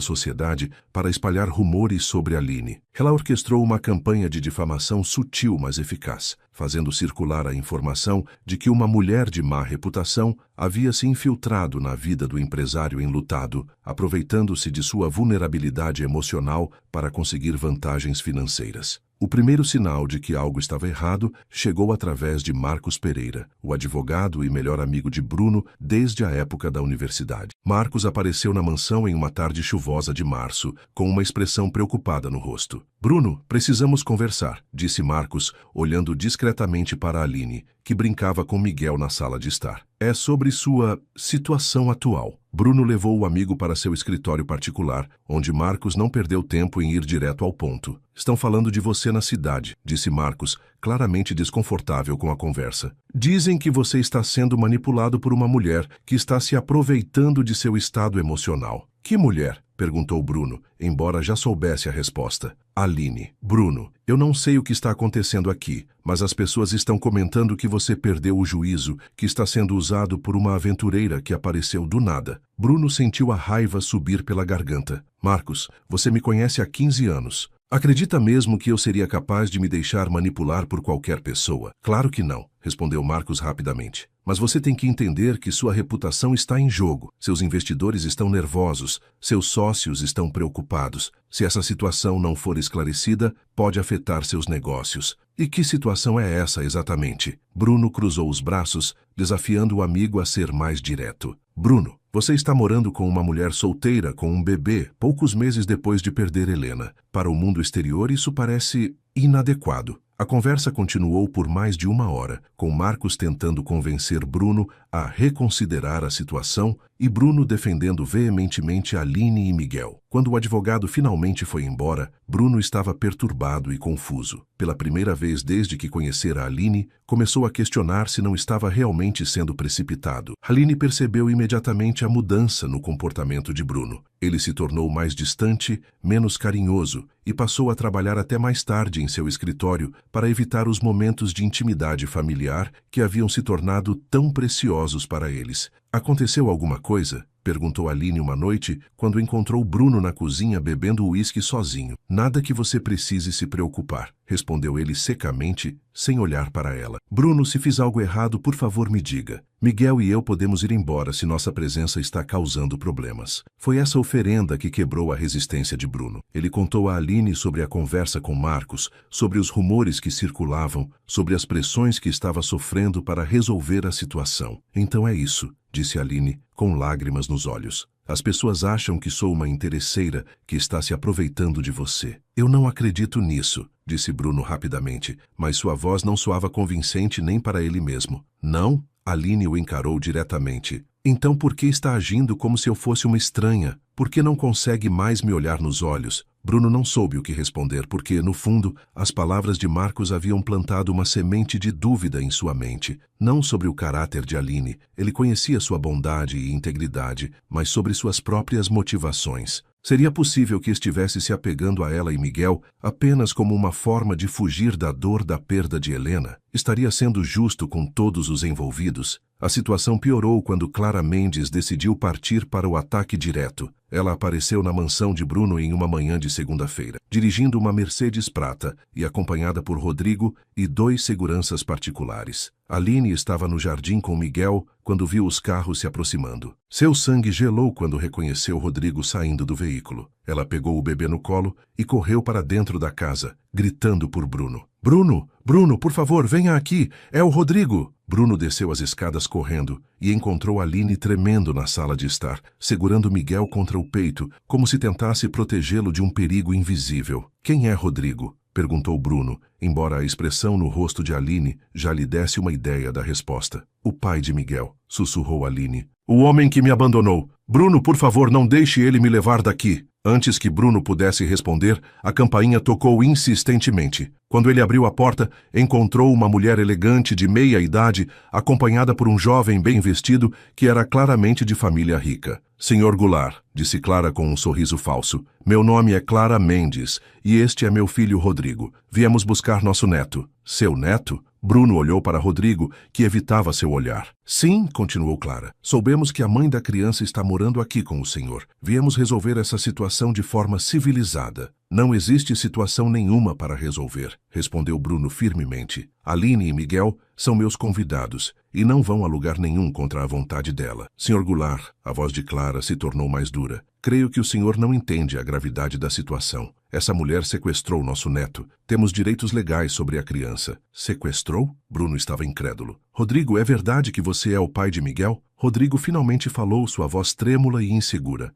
sociedade para espalhar rumores sobre Aline. Ela orquestrou uma campanha de difamação sutil, mas eficaz, fazendo circular a informação de que uma mulher de má reputação havia se infiltrado na vida do empresário enlutado, aproveitando-se de sua vulnerabilidade emocional para conseguir vantagens financeiras. O primeiro sinal de que algo estava errado chegou através de Marcos Pereira, o advogado e melhor amigo de Bruno desde a época da universidade. Marcos apareceu na mansão em uma tarde chuvosa de março, com uma expressão preocupada no rosto. "Bruno, precisamos conversar", disse Marcos, olhando discretamente para Aline, que brincava com Miguel na sala de estar. "É sobre sua situação atual." Bruno levou o amigo para seu escritório particular, onde Marcos não perdeu tempo em ir direto ao ponto. "Estão falando de você na cidade", disse Marcos, claramente desconfortável com a conversa. "Dizem que você está sendo manipulado por uma mulher que está se aproveitando de seu estado emocional." "Que mulher?" perguntou Bruno, embora já soubesse a resposta. "Aline." "Bruno, eu não sei o que está acontecendo aqui, mas as pessoas estão comentando que você perdeu o juízo, que está sendo usado por uma aventureira que apareceu do nada." Bruno sentiu a raiva subir pela garganta. "Marcos, você me conhece há 15 anos. Acredita mesmo que eu seria capaz de me deixar manipular por qualquer pessoa?" "Claro que não", respondeu Marcos rapidamente. "Mas você tem que entender que sua reputação está em jogo. Seus investidores estão nervosos, seus sócios estão preocupados. Se essa situação não for esclarecida, pode afetar seus negócios." "E que situação é essa exatamente?" Bruno cruzou os braços, desafiando o amigo a ser mais direto. "Bruno, você está morando com uma mulher solteira com um bebê poucos meses depois de perder Helena. Para o mundo exterior, isso parece inadequado." A conversa continuou por mais de 1 hora, com Marcos tentando convencer Bruno a reconsiderar a situação e Bruno defendendo veementemente Aline e Miguel. Quando o advogado finalmente foi embora, Bruno estava perturbado e confuso. Pela primeira vez desde que conhecera Aline, começou a questionar se não estava realmente sendo precipitado. Aline percebeu imediatamente a mudança no comportamento de Bruno. Ele se tornou mais distante, menos carinhoso e passou a trabalhar até mais tarde em seu escritório para evitar os momentos de intimidade familiar que haviam se tornado tão preciosos para eles. "Aconteceu alguma coisa?" perguntou Aline uma noite, quando encontrou Bruno na cozinha bebendo uísque sozinho. "Nada que você precise se preocupar", respondeu ele secamente, sem olhar para ela. "Bruno, se fiz algo errado, por favor me diga. Miguel e eu podemos ir embora se nossa presença está causando problemas." Foi essa oferenda que quebrou a resistência de Bruno. Ele contou a Aline sobre a conversa com Marcos, sobre os rumores que circulavam, sobre as pressões que estava sofrendo para resolver a situação. "Então é isso", disse Aline, com lágrimas nos olhos. "As pessoas acham que sou uma interesseira que está se aproveitando de você." "Eu não acredito nisso", disse Bruno rapidamente, mas sua voz não soava convincente nem para ele mesmo. "Não?" Aline o encarou diretamente. "Então por que está agindo como se eu fosse uma estranha? Por que não consegue mais me olhar nos olhos?" Bruno não soube o que responder porque, no fundo, as palavras de Marcos haviam plantado uma semente de dúvida em sua mente. Não sobre o caráter de Aline, ele conhecia sua bondade e integridade, mas sobre suas próprias motivações. Seria possível que estivesse se apegando a ela e Miguel apenas como uma forma de fugir da dor da perda de Helena? Estaria sendo justo com todos os envolvidos? A situação piorou quando Clara Mendes decidiu partir para o ataque direto. Ela apareceu na mansão de Bruno em uma manhã de segunda-feira, dirigindo uma Mercedes prata e acompanhada por Rodrigo e 2 seguranças particulares. Aline estava no jardim com Miguel quando viu os carros se aproximando. Seu sangue gelou quando reconheceu Rodrigo saindo do veículo. Ela pegou o bebê no colo e correu para dentro da casa, gritando por Bruno. Bruno, Bruno, por favor, venha aqui, é o Rodrigo. Bruno desceu as escadas correndo e encontrou Aline tremendo na sala de estar, segurando Miguel contra o peito, como se tentasse protegê-lo de um perigo invisível. Quem é Rodrigo? Perguntou Bruno, embora a expressão no rosto de Aline já lhe desse uma ideia da resposta. O pai de Miguel, sussurrou Aline. O homem que me abandonou. Bruno, por favor, não deixe ele me levar daqui. Antes que Bruno pudesse responder, a campainha tocou insistentemente. Quando ele abriu a porta, encontrou uma mulher elegante de meia idade, acompanhada por um jovem bem vestido que era claramente de família rica. Senhor Goulart, disse Clara com um sorriso falso, meu nome é Clara Mendes e este é meu filho Rodrigo. Viemos buscar nosso neto. Seu neto? Bruno olhou para Rodrigo, que evitava seu olhar. Sim, continuou Clara. Soubemos que a mãe da criança está morando aqui com o senhor. Viemos resolver essa situação de forma civilizada. Não existe situação nenhuma para resolver, respondeu Bruno firmemente. Aline e Miguel são meus convidados e não vão a lugar nenhum contra a vontade dela. Senhor Goulart, a voz de Clara se tornou mais dura. Creio que o senhor não entende a gravidade da situação. Essa mulher sequestrou nosso neto. Temos direitos legais sobre a criança. Sequestrou? Bruno estava incrédulo. Rodrigo, é verdade que você é o pai de Miguel? Rodrigo finalmente falou, sua voz trêmula e insegura.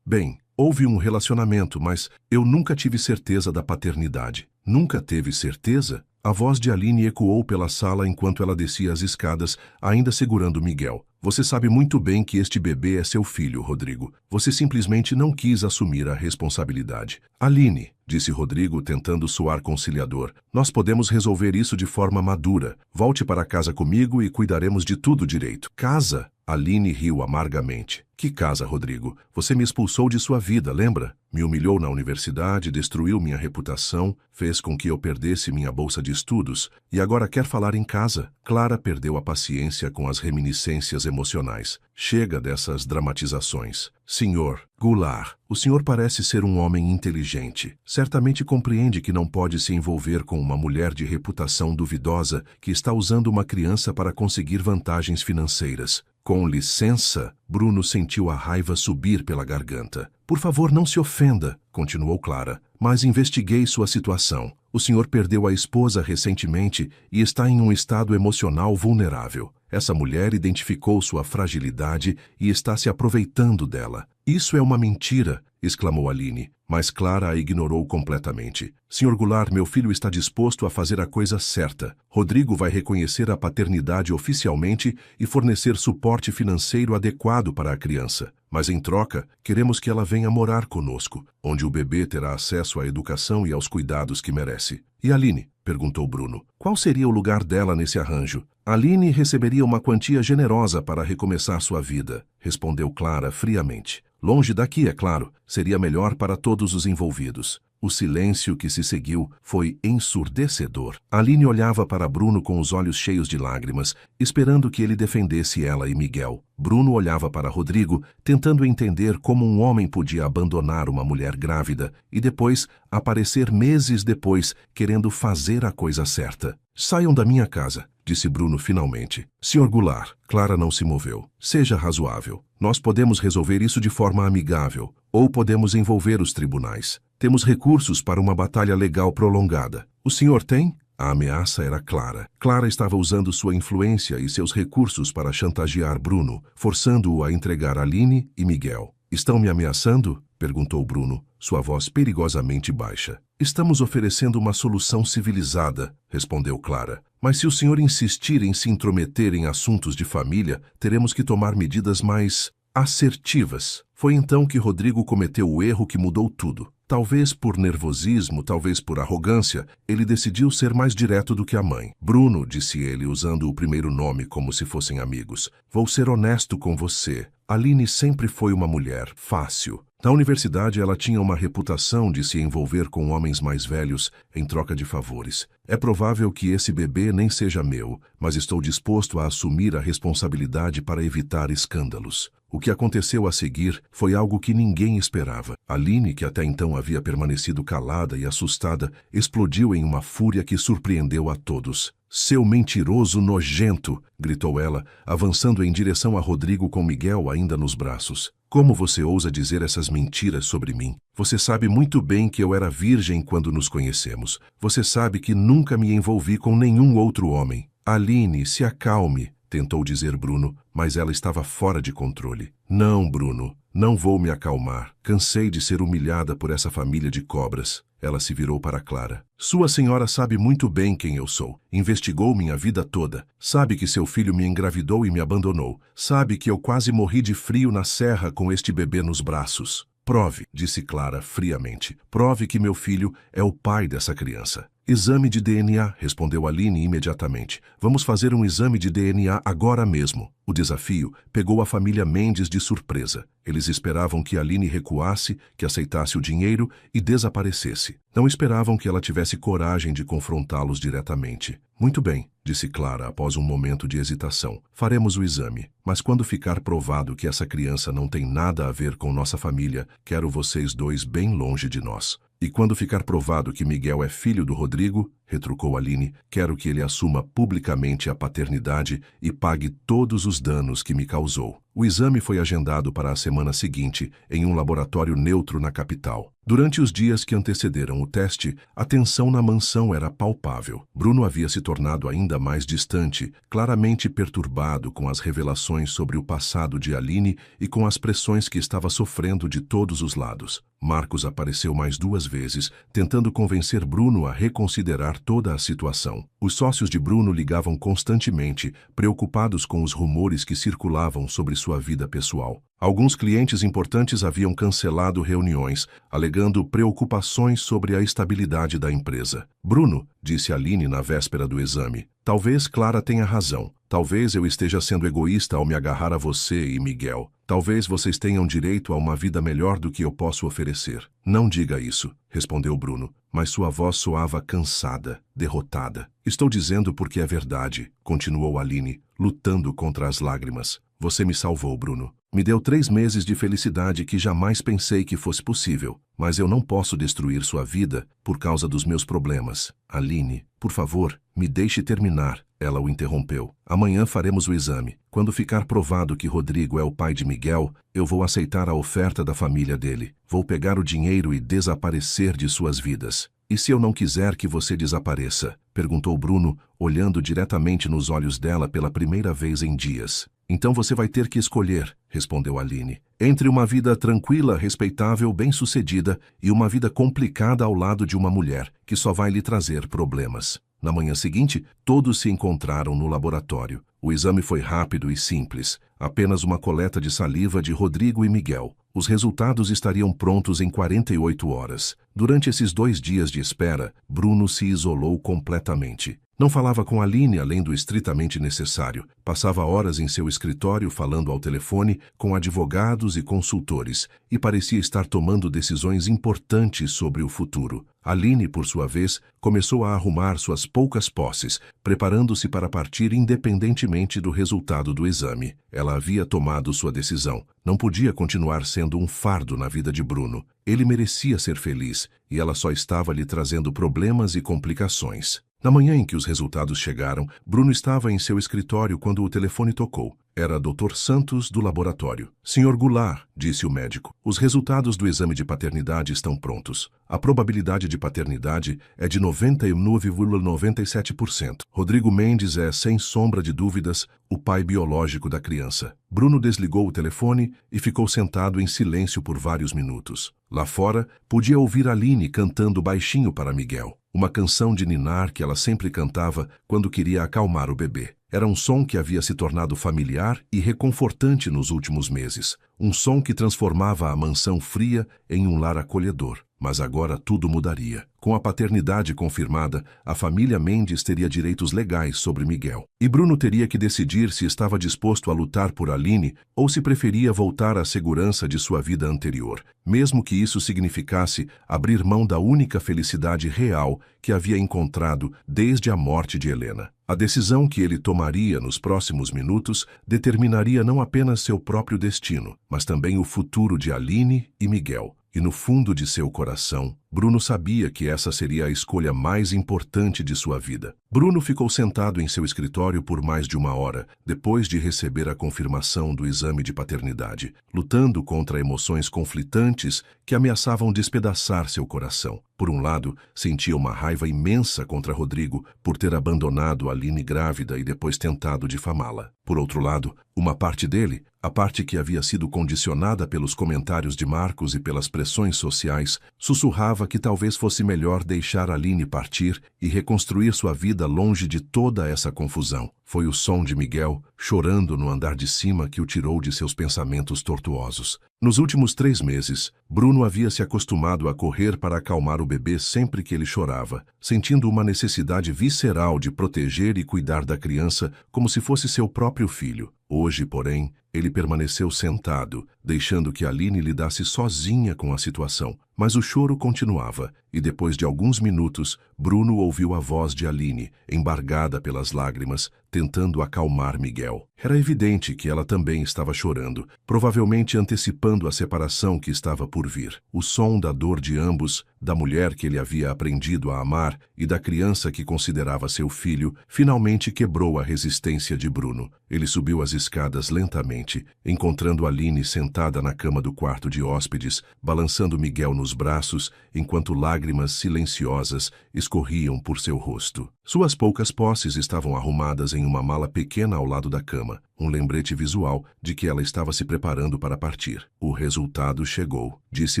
Bem, houve um relacionamento, mas eu nunca tive certeza da paternidade. Nunca teve certeza? A voz de Aline ecoou pela sala enquanto ela descia as escadas, ainda segurando Miguel. Você sabe muito bem que este bebê é seu filho, Rodrigo. Você simplesmente não quis assumir a responsabilidade. Aline, disse Rodrigo tentando soar conciliador, nós podemos resolver isso de forma madura. Volte para casa comigo e cuidaremos de tudo direito. Casa? Aline riu amargamente. Que casa, Rodrigo? Você me expulsou de sua vida, lembra? Me humilhou na universidade, destruiu minha reputação, fez com que eu perdesse minha bolsa de estudos e agora quer falar em casa. Clara perdeu a paciência com as reminiscências emocionais. Chega dessas dramatizações. Senhor Goulart, o senhor parece ser um homem inteligente. Certamente compreende que não pode se envolver com uma mulher de reputação duvidosa que está usando uma criança para conseguir vantagens financeiras. Com licença, Bruno sentiu a raiva subir pela garganta. Por favor, não se ofenda, continuou Clara, mas investiguei sua situação. O senhor perdeu a esposa recentemente e está em um estado emocional vulnerável. Essa mulher identificou sua fragilidade e está se aproveitando dela. Isso é uma mentira, exclamou Aline, mas Clara a ignorou completamente. Senhor Goulart, meu filho está disposto a fazer a coisa certa. Rodrigo vai reconhecer a paternidade oficialmente e fornecer suporte financeiro adequado para a criança. Mas em troca, queremos que ela venha morar conosco, onde o bebê terá acesso à educação e aos cuidados que merece. E Aline? Perguntou Bruno. Qual seria o lugar dela nesse arranjo? Aline receberia uma quantia generosa para recomeçar sua vida, respondeu Clara friamente. Longe daqui, é claro, seria melhor para todos os envolvidos. O silêncio que se seguiu foi ensurdecedor. Aline olhava para Bruno com os olhos cheios de lágrimas, esperando que ele defendesse ela e Miguel. Bruno olhava para Rodrigo, tentando entender como um homem podia abandonar uma mulher grávida e depois aparecer meses depois, querendo fazer a coisa certa. Saiam da minha casa, disse Bruno finalmente. Senhor Goulart, Clara não se moveu. Seja razoável. Nós podemos resolver isso de forma amigável, ou podemos envolver os tribunais. Temos recursos para uma batalha legal prolongada. O senhor tem? A ameaça era clara. Clara estava usando sua influência e seus recursos para chantagear Bruno, forçando-o a entregar Aline e Miguel. Estão me ameaçando? Perguntou Bruno, sua voz perigosamente baixa. Estamos oferecendo uma solução civilizada, respondeu Clara. Mas se o senhor insistir em se intrometer em assuntos de família, teremos que tomar medidas mais assertivas. Foi então que Rodrigo cometeu o erro que mudou tudo. Talvez por nervosismo, talvez por arrogância, ele decidiu ser mais direto do que a mãe. Bruno, disse ele, usando o primeiro nome como se fossem amigos, vou ser honesto com você. Aline sempre foi uma mulher fácil. Na universidade, ela tinha uma reputação de se envolver com homens mais velhos em troca de favores. É provável que esse bebê nem seja meu, mas estou disposto a assumir a responsabilidade para evitar escândalos. O que aconteceu a seguir foi algo que ninguém esperava. Aline, que até então havia permanecido calada e assustada, explodiu em uma fúria que surpreendeu a todos. Seu mentiroso nojento! Gritou ela, avançando em direção a Rodrigo com Miguel ainda nos braços. Como você ousa dizer essas mentiras sobre mim? Você sabe muito bem que eu era virgem quando nos conhecemos. Você sabe que nunca me envolvi com nenhum outro homem. Aline, se acalme, tentou dizer Bruno, mas ela estava fora de controle. Não, Bruno, não vou me acalmar. Cansei de ser humilhada por essa família de cobras. Ela se virou para Clara. Sua senhora sabe muito bem quem eu sou. Investigou minha vida toda. Sabe que seu filho me engravidou e me abandonou. Sabe que eu quase morri de frio na serra com este bebê nos braços. Prove, disse Clara friamente. Prove que meu filho é o pai dessa criança. Exame de DNA, respondeu Aline imediatamente. Vamos fazer um exame de DNA agora mesmo. O desafio pegou a família Mendes de surpresa. Eles esperavam que Aline recuasse, que aceitasse o dinheiro e desaparecesse. Não esperavam que ela tivesse coragem de confrontá-los diretamente. Muito bem, disse Clara após um momento de hesitação. Faremos o exame, mas quando ficar provado que essa criança não tem nada a ver com nossa família, quero vocês dois bem longe de nós. E quando ficar provado que Miguel é filho do Rodrigo, retrucou Aline, quero que ele assuma publicamente a paternidade e pague todos os danos que me causou. O exame foi agendado para a semana seguinte, em um laboratório neutro na capital. Durante os dias que antecederam o teste, a tensão na mansão era palpável. Bruno havia se tornado ainda mais distante, claramente perturbado com as revelações sobre o passado de Aline e com as pressões que estava sofrendo de todos os lados. Marcos apareceu mais 2 vezes, tentando convencer Bruno a reconsiderar toda a situação. Os sócios de Bruno ligavam constantemente, preocupados com os rumores que circulavam sobre sua vida pessoal. Alguns clientes importantes haviam cancelado reuniões, alegando preocupações sobre a estabilidade da empresa. Bruno, disse Aline na véspera do exame, talvez Clara tenha razão. Talvez eu esteja sendo egoísta ao me agarrar a você e Miguel. Talvez vocês tenham direito a uma vida melhor do que eu posso oferecer. Não diga isso, respondeu Bruno, mas sua voz soava cansada, derrotada. Estou dizendo porque é verdade, continuou Aline, lutando contra as lágrimas. Você me salvou, Bruno. Me deu 3 meses de felicidade que jamais pensei que fosse possível, mas eu não posso destruir sua vida por causa dos meus problemas. Aline, por favor, me deixe terminar. Ela o interrompeu. Amanhã faremos o exame. Quando ficar provado que Rodrigo é o pai de Miguel, eu vou aceitar a oferta da família dele. Vou pegar o dinheiro e desaparecer de suas vidas. E se eu não quiser que você desapareça? Perguntou Bruno, olhando diretamente nos olhos dela pela primeira vez em dias. Então você vai ter que escolher, respondeu Aline, entre uma vida tranquila, respeitável, bem-sucedida e uma vida complicada ao lado de uma mulher que só vai lhe trazer problemas. Na manhã seguinte, todos se encontraram no laboratório. O exame foi rápido e simples, apenas uma coleta de saliva de Rodrigo e Miguel. Os resultados estariam prontos em 48 horas. Durante esses 2 dias de espera, Bruno se isolou completamente. Não falava com Aline além do estritamente necessário. Passava horas em seu escritório falando ao telefone com advogados e consultores e parecia estar tomando decisões importantes sobre o futuro. Aline, por sua vez, começou a arrumar suas poucas posses, preparando-se para partir independentemente do resultado do exame. Ela havia tomado sua decisão. Não podia continuar sendo um fardo na vida de Bruno. Ele merecia ser feliz e ela só estava lhe trazendo problemas e complicações. Na manhã em que os resultados chegaram, Bruno estava em seu escritório quando o telefone tocou. Era Dr. Santos, do laboratório. Sr. Goulart, disse o médico, os resultados do exame de paternidade estão prontos. A probabilidade de paternidade é de 99,97%. Rodrigo Mendes é, sem sombra de dúvidas, o pai biológico da criança. Bruno desligou o telefone e ficou sentado em silêncio por vários minutos. Lá fora, podia ouvir Aline cantando baixinho para Miguel. Uma canção de ninar que ela sempre cantava quando queria acalmar o bebê. Era um som que havia se tornado familiar e reconfortante nos últimos meses. Um som que transformava a mansão fria em um lar acolhedor. Mas agora tudo mudaria. Com a paternidade confirmada, a família Mendes teria direitos legais sobre Miguel. E Bruno teria que decidir se estava disposto a lutar por Aline ou se preferia voltar à segurança de sua vida anterior, mesmo que isso significasse abrir mão da única felicidade real que havia encontrado desde a morte de Helena. A decisão que ele tomaria nos próximos minutos determinaria não apenas seu próprio destino, mas também o futuro de Aline e Miguel. E no fundo de seu coração, Bruno sabia que essa seria a escolha mais importante de sua vida. Bruno ficou sentado em seu escritório por mais de 1 hora, depois de receber a confirmação do exame de paternidade, lutando contra emoções conflitantes que ameaçavam despedaçar seu coração. Por um lado, sentia uma raiva imensa contra Rodrigo por ter abandonado Aline grávida e depois tentado difamá-la. Por outro lado, uma parte dele, a parte que havia sido condicionada pelos comentários de Marcos e pelas pressões sociais, sussurrava que talvez fosse melhor deixar Aline partir e reconstruir sua vida longe de toda essa confusão. Foi o som de Miguel, chorando no andar de cima, que o tirou de seus pensamentos tortuosos. Nos últimos 3 meses, Bruno havia se acostumado a correr para acalmar o bebê sempre que ele chorava, sentindo uma necessidade visceral de proteger e cuidar da criança como se fosse seu próprio filho. Hoje, porém, ele permaneceu sentado, deixando que Aline lidasse sozinha com a situação. Mas o choro continuava, e depois de alguns minutos, Bruno ouviu a voz de Aline, embargada pelas lágrimas, tentando acalmar Miguel. Era evidente que ela também estava chorando, provavelmente antecipando a separação que estava por vir. O som da dor de ambos, da mulher que ele havia aprendido a amar e da criança que considerava seu filho, finalmente quebrou a resistência de Bruno. Ele subiu as escadas lentamente, encontrando Aline sentada na cama do quarto de hóspedes, balançando Miguel nos braços, enquanto lágrimas silenciosas escorriam por seu rosto. Suas poucas posses estavam arrumadas em uma mala pequena ao lado da cama, um lembrete visual de que ela estava se preparando para partir. O resultado chegou, disse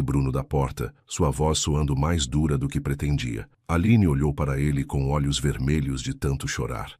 Bruno da porta, sua voz soando mais dura do que pretendia. Aline olhou para ele com olhos vermelhos de tanto chorar.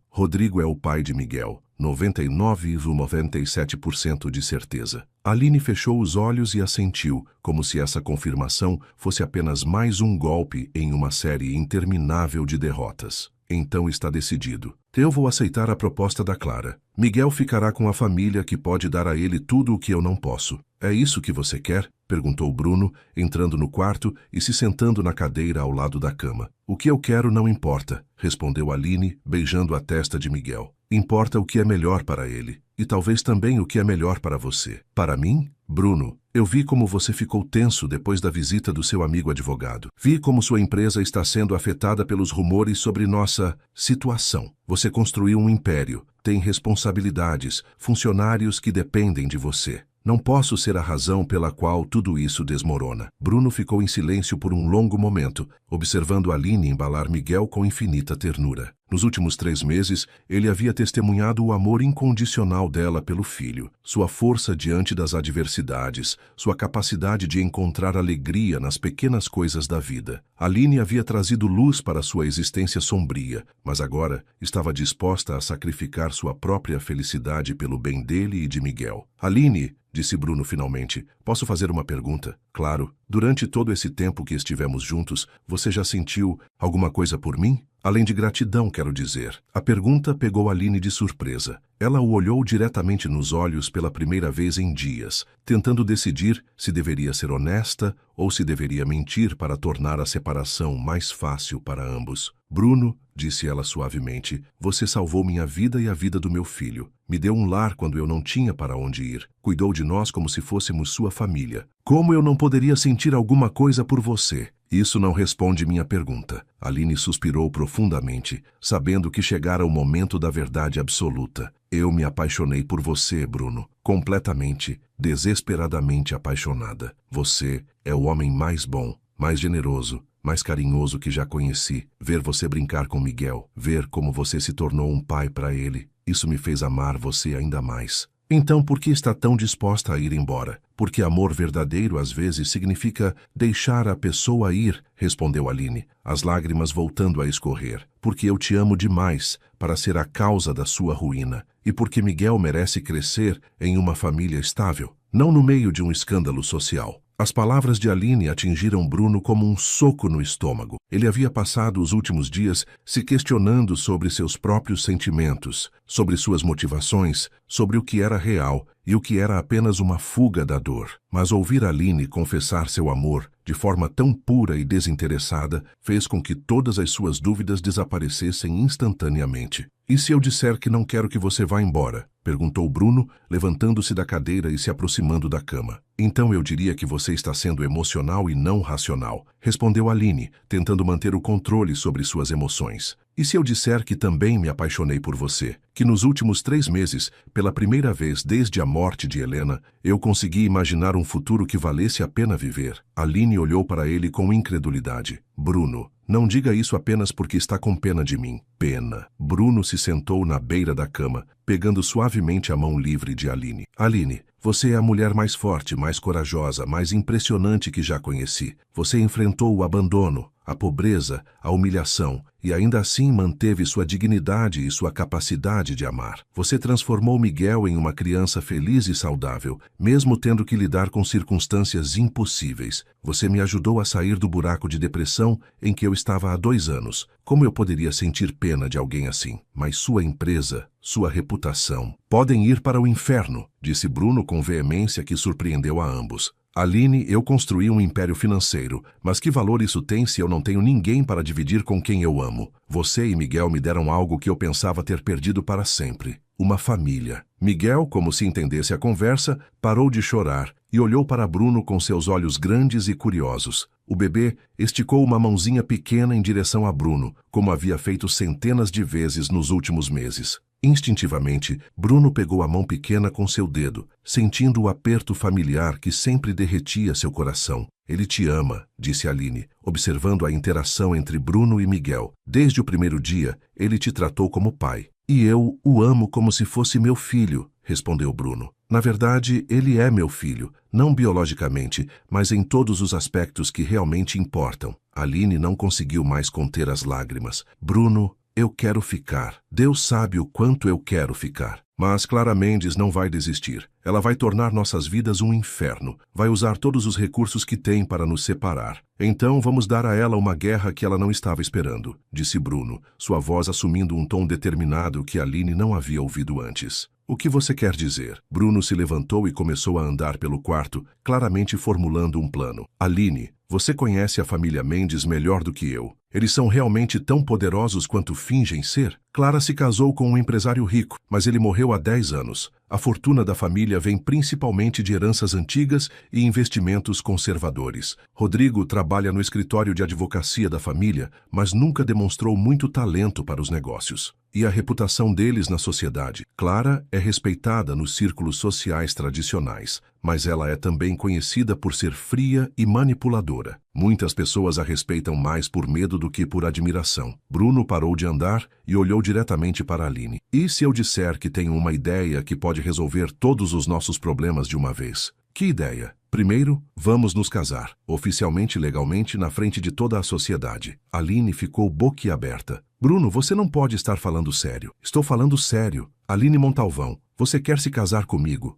Rodrigo é o pai de Miguel, 99,97% de certeza. Aline fechou os olhos e assentiu, como se essa confirmação fosse apenas mais um golpe em uma série interminável de derrotas. Então está decidido. Eu vou aceitar a proposta da Clara. Miguel ficará com a família que pode dar a ele tudo o que eu não posso. É isso que você quer? Perguntou Bruno, entrando no quarto e se sentando na cadeira ao lado da cama. O que eu quero não importa, respondeu Aline, beijando a testa de Miguel. Importa o que é melhor para ele, e talvez também o que é melhor para você. Para mim? Bruno, eu vi como você ficou tenso depois da visita do seu amigo advogado. Vi como sua empresa está sendo afetada pelos rumores sobre nossa situação. Você construiu um império, tem responsabilidades, funcionários que dependem de você. Não posso ser a razão pela qual tudo isso desmorona. Bruno ficou em silêncio por um longo momento, observando Aline embalar Miguel com infinita ternura. Nos últimos 3 meses, ele havia testemunhado o amor incondicional dela pelo filho, sua força diante das adversidades, sua capacidade de encontrar alegria nas pequenas coisas da vida. Aline havia trazido luz para sua existência sombria, mas agora estava disposta a sacrificar sua própria felicidade pelo bem dele e de Miguel. Aline, disse Bruno finalmente, posso fazer uma pergunta? Claro. Durante todo esse tempo que estivemos juntos, você já sentiu alguma coisa por mim? Além de gratidão, quero dizer. A pergunta pegou Aline de surpresa. Ela o olhou diretamente nos olhos pela primeira vez em dias, tentando decidir se deveria ser honesta ou se deveria mentir para tornar a separação mais fácil para ambos. Bruno, disse ela suavemente, você salvou minha vida e a vida do meu filho. Me deu um lar quando eu não tinha para onde ir. Cuidou de nós como se fôssemos sua família. Como eu não poderia sentir alguma coisa por você? Isso não responde minha pergunta. Aline suspirou profundamente, sabendo que chegara o momento da verdade absoluta. Eu me apaixonei por você, Bruno. Completamente, desesperadamente apaixonada. Você é o homem mais bom, mais generoso, mais carinhoso que já conheci. Ver você brincar com Miguel, ver como você se tornou um pai para ele, isso me fez amar você ainda mais. Então por que está tão disposta a ir embora? Porque amor verdadeiro às vezes significa deixar a pessoa ir, respondeu Aline, as lágrimas voltando a escorrer. Porque eu te amo demais para ser a causa da sua ruína. E porque Miguel merece crescer em uma família estável, não no meio de um escândalo social. As palavras de Aline atingiram Bruno como um soco no estômago. Ele havia passado os últimos dias se questionando sobre seus próprios sentimentos, sobre suas motivações, sobre o que era real e o que era apenas uma fuga da dor. Mas ouvir Aline confessar seu amor de forma tão pura e desinteressada fez com que todas as suas dúvidas desaparecessem instantaneamente. E se eu disser que não quero que você vá embora? Perguntou Bruno, levantando-se da cadeira e se aproximando da cama. Então eu diria que você está sendo emocional e não racional, respondeu Aline, tentando manter o controle sobre suas emoções. E se eu disser que também me apaixonei por você? Que nos últimos 3 meses, pela primeira vez desde a morte de Helena, eu consegui imaginar um futuro que valesse a pena viver? Aline olhou para ele com incredulidade. Bruno, não diga isso apenas porque está com pena de mim. Pena. Bruno se sentou na beira da cama, pegando suavemente a mão livre de Aline. Aline, você é a mulher mais forte, mais corajosa, mais impressionante que já conheci. Você enfrentou o abandono, a pobreza, a humilhação, e ainda assim manteve sua dignidade e sua capacidade de amar. Você transformou Miguel em uma criança feliz e saudável, mesmo tendo que lidar com circunstâncias impossíveis. Você me ajudou a sair do buraco de depressão em que eu estava há 2 anos. Como eu poderia sentir pena de alguém assim? Mas sua empresa, sua reputação, podem ir para o inferno, disse Bruno com veemência que surpreendeu a ambos. Aline, eu construí um império financeiro, mas que valor isso tem se eu não tenho ninguém para dividir com quem eu amo? Você e Miguel me deram algo que eu pensava ter perdido para sempre. Uma família. Miguel, como se entendesse a conversa, parou de chorar e olhou para Bruno com seus olhos grandes e curiosos. O bebê esticou uma mãozinha pequena em direção a Bruno, como havia feito centenas de vezes nos últimos meses. Instintivamente, Bruno pegou a mão pequena com seu dedo, sentindo o aperto familiar que sempre derretia seu coração. Ele te ama, disse Aline, observando a interação entre Bruno e Miguel. Desde o primeiro dia, ele te tratou como pai. E eu o amo como se fosse meu filho, respondeu Bruno. Na verdade, ele é meu filho, não biologicamente, mas em todos os aspectos que realmente importam. Aline não conseguiu mais conter as lágrimas. Bruno, eu quero ficar. Deus sabe o quanto eu quero ficar. Mas Clara Mendes não vai desistir. Ela vai tornar nossas vidas um inferno. Vai usar todos os recursos que tem para nos separar. Então vamos dar a ela uma guerra que ela não estava esperando, disse Bruno, sua voz assumindo um tom determinado que Aline não havia ouvido antes. O que você quer dizer? Bruno se levantou e começou a andar pelo quarto, claramente formulando um plano. Aline, você conhece a família Mendes melhor do que eu. Eles são realmente tão poderosos quanto fingem ser? Clara se casou com um empresário rico, mas ele morreu há 10 anos. A fortuna da família vem principalmente de heranças antigas e investimentos conservadores. Rodrigo trabalha no escritório de advocacia da família, mas nunca demonstrou muito talento para os negócios. E a reputação deles na sociedade. Clara é respeitada nos círculos sociais tradicionais, mas ela é também conhecida por ser fria e manipuladora. Muitas pessoas a respeitam mais por medo do que por admiração. Bruno parou de andar e olhou diretamente para Aline. E se eu disser que tenho uma ideia que pode resolver todos os nossos problemas de uma vez? Que ideia? Primeiro, vamos nos casar, oficialmente e legalmente na frente de toda a sociedade. Aline ficou boquiaberta. Bruno, você não pode estar falando sério. Estou falando sério. Aline Montalvão, você quer se casar comigo?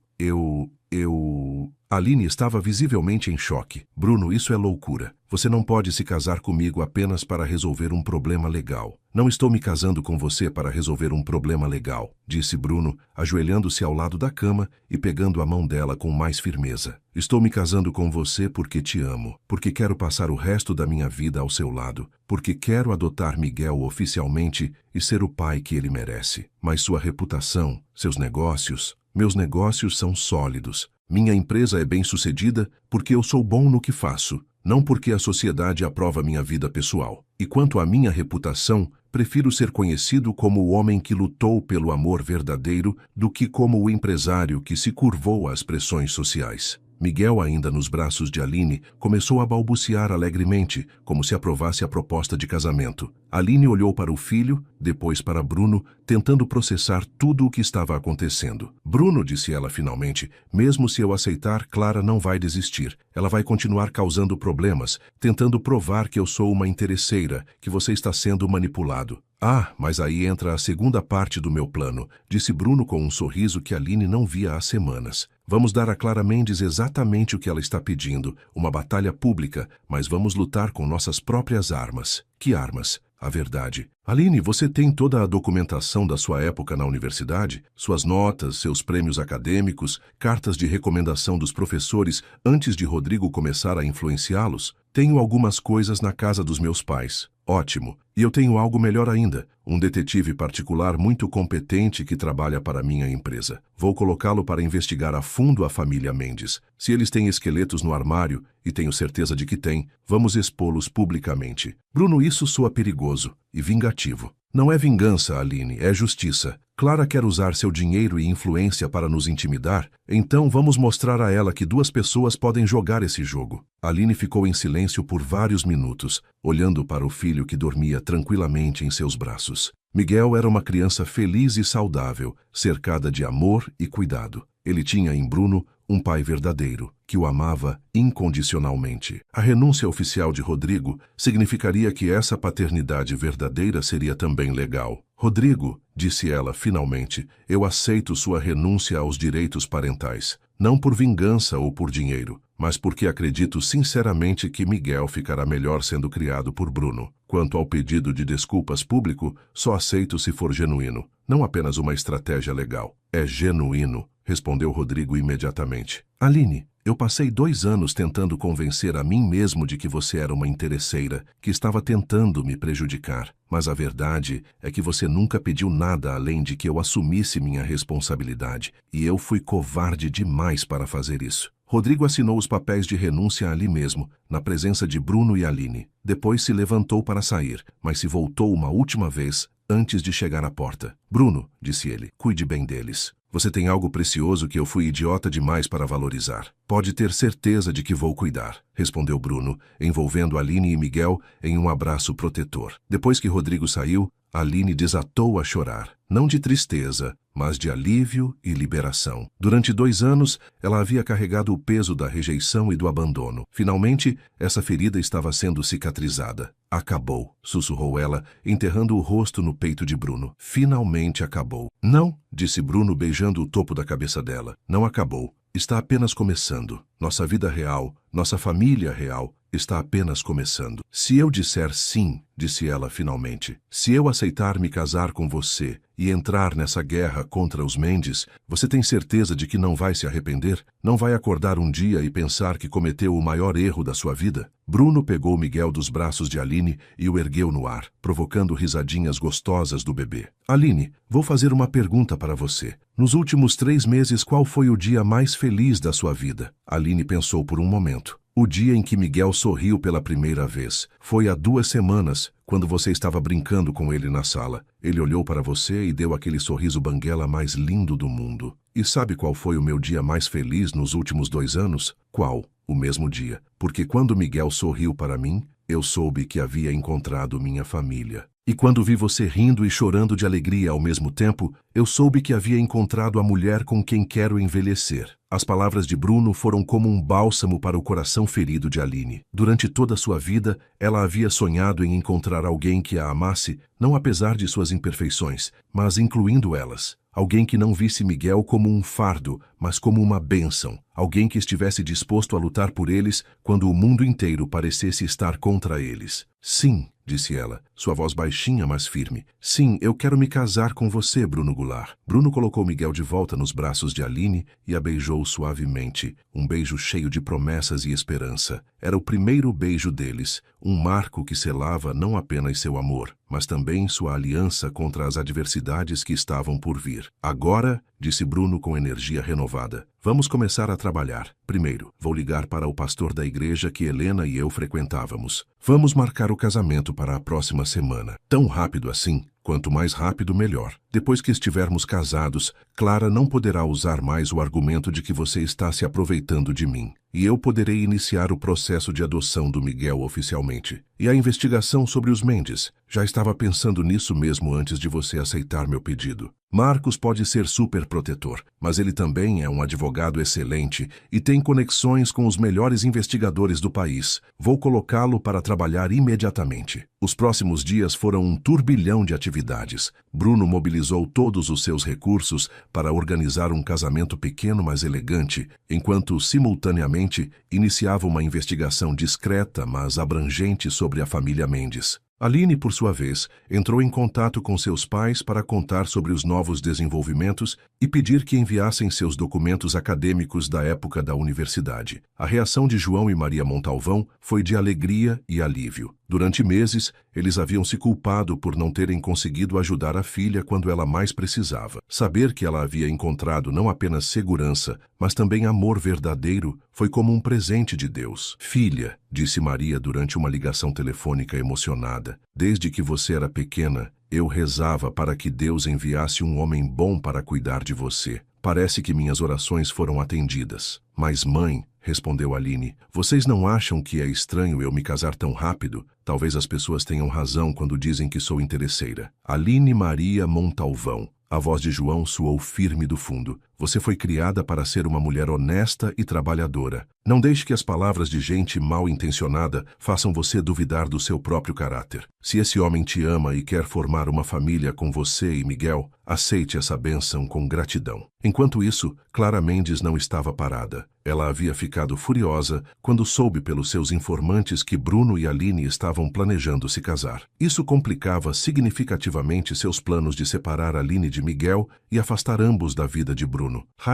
Aline estava visivelmente em choque. Bruno, isso é loucura. Você não pode se casar comigo apenas para resolver um problema legal. Não estou me casando com você para resolver um problema legal, disse Bruno, ajoelhando-se ao lado da cama e pegando a mão dela com mais firmeza. Estou me casando com você porque te amo, porque quero passar o resto da minha vida ao seu lado, porque quero adotar Miguel oficialmente e ser o pai que ele merece. Mas sua reputação, seus negócios, meus negócios são sólidos. Minha empresa é bem-sucedida porque eu sou bom no que faço, não porque a sociedade aprova minha vida pessoal. E quanto à minha reputação, prefiro ser conhecido como o homem que lutou pelo amor verdadeiro do que como o empresário que se curvou às pressões sociais. Miguel, ainda nos braços de Aline, começou a balbuciar alegremente, como se aprovasse a proposta de casamento. Aline olhou para o filho, depois para Bruno, tentando processar tudo o que estava acontecendo. Bruno, disse ela finalmente, mesmo se eu aceitar, Clara não vai desistir. Ela vai continuar causando problemas, tentando provar que eu sou uma interesseira, que você está sendo manipulado. Ah, mas aí entra a segunda parte do meu plano, disse Bruno com um sorriso que Aline não via há semanas. Vamos dar a Clara Mendes exatamente o que ela está pedindo, uma batalha pública, mas vamos lutar com nossas próprias armas. Que armas? A verdade. Aline, você tem toda a documentação da sua época na universidade? Suas notas, seus prêmios acadêmicos, cartas de recomendação dos professores antes de Rodrigo começar a influenciá-los? Tenho algumas coisas na casa dos meus pais. Ótimo. E eu tenho algo melhor ainda. Um detetive particular muito competente que trabalha para minha empresa. Vou colocá-lo para investigar a fundo a família Mendes. Se eles têm esqueletos no armário, e tenho certeza de que têm, vamos expô-los publicamente. Bruno, isso soa perigoso e vingativo. Não é vingança, Aline, é justiça. Clara quer usar seu dinheiro e influência para nos intimidar, então vamos mostrar a ela que duas pessoas podem jogar esse jogo. Aline ficou em silêncio por vários minutos, olhando para o filho que dormia tranquilamente em seus braços. Miguel era uma criança feliz e saudável, cercada de amor e cuidado. Ele tinha em Bruno um pai verdadeiro, que o amava incondicionalmente. A renúncia oficial de Rodrigo significaria que essa paternidade verdadeira seria também legal. Rodrigo, disse ela finalmente, eu aceito sua renúncia aos direitos parentais, não por vingança ou por dinheiro, mas porque acredito sinceramente que Miguel ficará melhor sendo criado por Bruno. Quanto ao pedido de desculpas público, só aceito se for genuíno, não apenas uma estratégia legal. É genuíno, respondeu Rodrigo imediatamente. Aline, eu passei 2 anos tentando convencer a mim mesmo de que você era uma interesseira, que estava tentando me prejudicar. Mas a verdade é que você nunca pediu nada além de que eu assumisse minha responsabilidade, e eu fui covarde demais para fazer isso. Rodrigo assinou os papéis de renúncia ali mesmo, na presença de Bruno e Aline. Depois se levantou para sair, mas se voltou uma última vez antes de chegar à porta. Bruno, disse ele, cuide bem deles. Você tem algo precioso que eu fui idiota demais para valorizar. Pode ter certeza de que vou cuidar, respondeu Bruno, envolvendo Aline e Miguel em um abraço protetor. Depois que Rodrigo saiu, Aline desatou a chorar, não de tristeza, mas de alívio e liberação. Durante 2 anos, ela havia carregado o peso da rejeição e do abandono. Finalmente, essa ferida estava sendo cicatrizada. Acabou, sussurrou ela, enterrando o rosto no peito de Bruno. Finalmente acabou. Não, disse Bruno beijando o topo da cabeça dela. Não acabou. Está apenas começando. Nossa vida real, nossa família real, está apenas começando. Se eu disser sim, disse ela finalmente, se eu aceitar me casar com você e entrar nessa guerra contra os Mendes, você tem certeza de que não vai se arrepender? Não vai acordar um dia e pensar que cometeu o maior erro da sua vida? Bruno pegou Miguel dos braços de Aline e o ergueu no ar, provocando risadinhas gostosas do bebê. Aline, vou fazer uma pergunta para você. Nos últimos 3 meses, qual foi o dia mais feliz da sua vida? Aline pensou por um momento. O dia em que Miguel sorriu pela primeira vez. Foi há 2 semanas, quando você estava brincando com ele na sala. Ele olhou para você e deu aquele sorriso banguela mais lindo do mundo. E sabe qual foi o meu dia mais feliz nos últimos 2 anos? Qual? O mesmo dia. Porque quando Miguel sorriu para mim, eu soube que havia encontrado minha família. E quando vi você rindo e chorando de alegria ao mesmo tempo, eu soube que havia encontrado a mulher com quem quero envelhecer. As palavras de Bruno foram como um bálsamo para o coração ferido de Aline. Durante toda a sua vida, ela havia sonhado em encontrar alguém que a amasse, não apesar de suas imperfeições, mas incluindo elas. Alguém que não visse Miguel como um fardo, mas como uma bênção. Alguém que estivesse disposto a lutar por eles quando o mundo inteiro parecesse estar contra eles. Sim, disse ela, sua voz baixinha, mas firme. Sim, eu quero me casar com você, Bruno Goulart. Bruno colocou Miguel de volta nos braços de Aline e a beijou suavemente. Um beijo cheio de promessas e esperança. Era o primeiro beijo deles, um marco que selava não apenas seu amor, mas também sua aliança contra as adversidades que estavam por vir. Agora, disse Bruno com energia renovada, vamos começar a trabalhar. Primeiro, vou ligar para o pastor da igreja que Helena e eu frequentávamos. Vamos marcar o casamento para a próxima semana. Tão rápido assim? Quanto mais rápido, melhor. Depois que estivermos casados, Clara não poderá usar mais o argumento de que você está se aproveitando de mim. E eu poderei iniciar o processo de adoção do Miguel oficialmente. E a investigação sobre os Mendes. Já estava pensando nisso mesmo antes de você aceitar meu pedido. Marcos pode ser super protetor, mas ele também é um advogado excelente e tem conexões com os melhores investigadores do país. Vou colocá-lo para trabalhar imediatamente. Os próximos dias foram um turbilhão de atividades. Bruno mobilizou todos os seus recursos para organizar um casamento pequeno mas elegante, enquanto, simultaneamente, iniciava uma investigação discreta mas abrangente sobre a família Mendes. Aline, por sua vez, entrou em contato com seus pais para contar sobre os novos desenvolvimentos e pedir que enviassem seus documentos acadêmicos da época da universidade. A reação de João e Maria Montalvão foi de alegria e alívio. Durante meses, eles haviam se culpado por não terem conseguido ajudar a filha quando ela mais precisava. Saber que ela havia encontrado não apenas segurança, mas também amor verdadeiro, foi como um presente de Deus. Filha, disse Maria durante uma ligação telefônica emocionada, desde que você era pequena, eu rezava para que Deus enviasse um homem bom para cuidar de você. Parece que minhas orações foram atendidas. Mas mãe, respondeu Aline, vocês não acham que é estranho eu me casar tão rápido? Talvez as pessoas tenham razão quando dizem que sou interesseira. Aline Maria Montalvão. A voz de João soou firme do fundo. Você foi criada para ser uma mulher honesta e trabalhadora. Não deixe que as palavras de gente mal intencionada façam você duvidar do seu próprio caráter. Se esse homem te ama e quer formar uma família com você e Miguel, aceite essa bênção com gratidão. Enquanto isso, Clara Mendes não estava parada. Ela havia ficado furiosa quando soube pelos seus informantes que Bruno e Aline estavam planejando se casar. Isso complicava significativamente seus planos de separar Aline de Miguel e afastar ambos da vida de Bruno.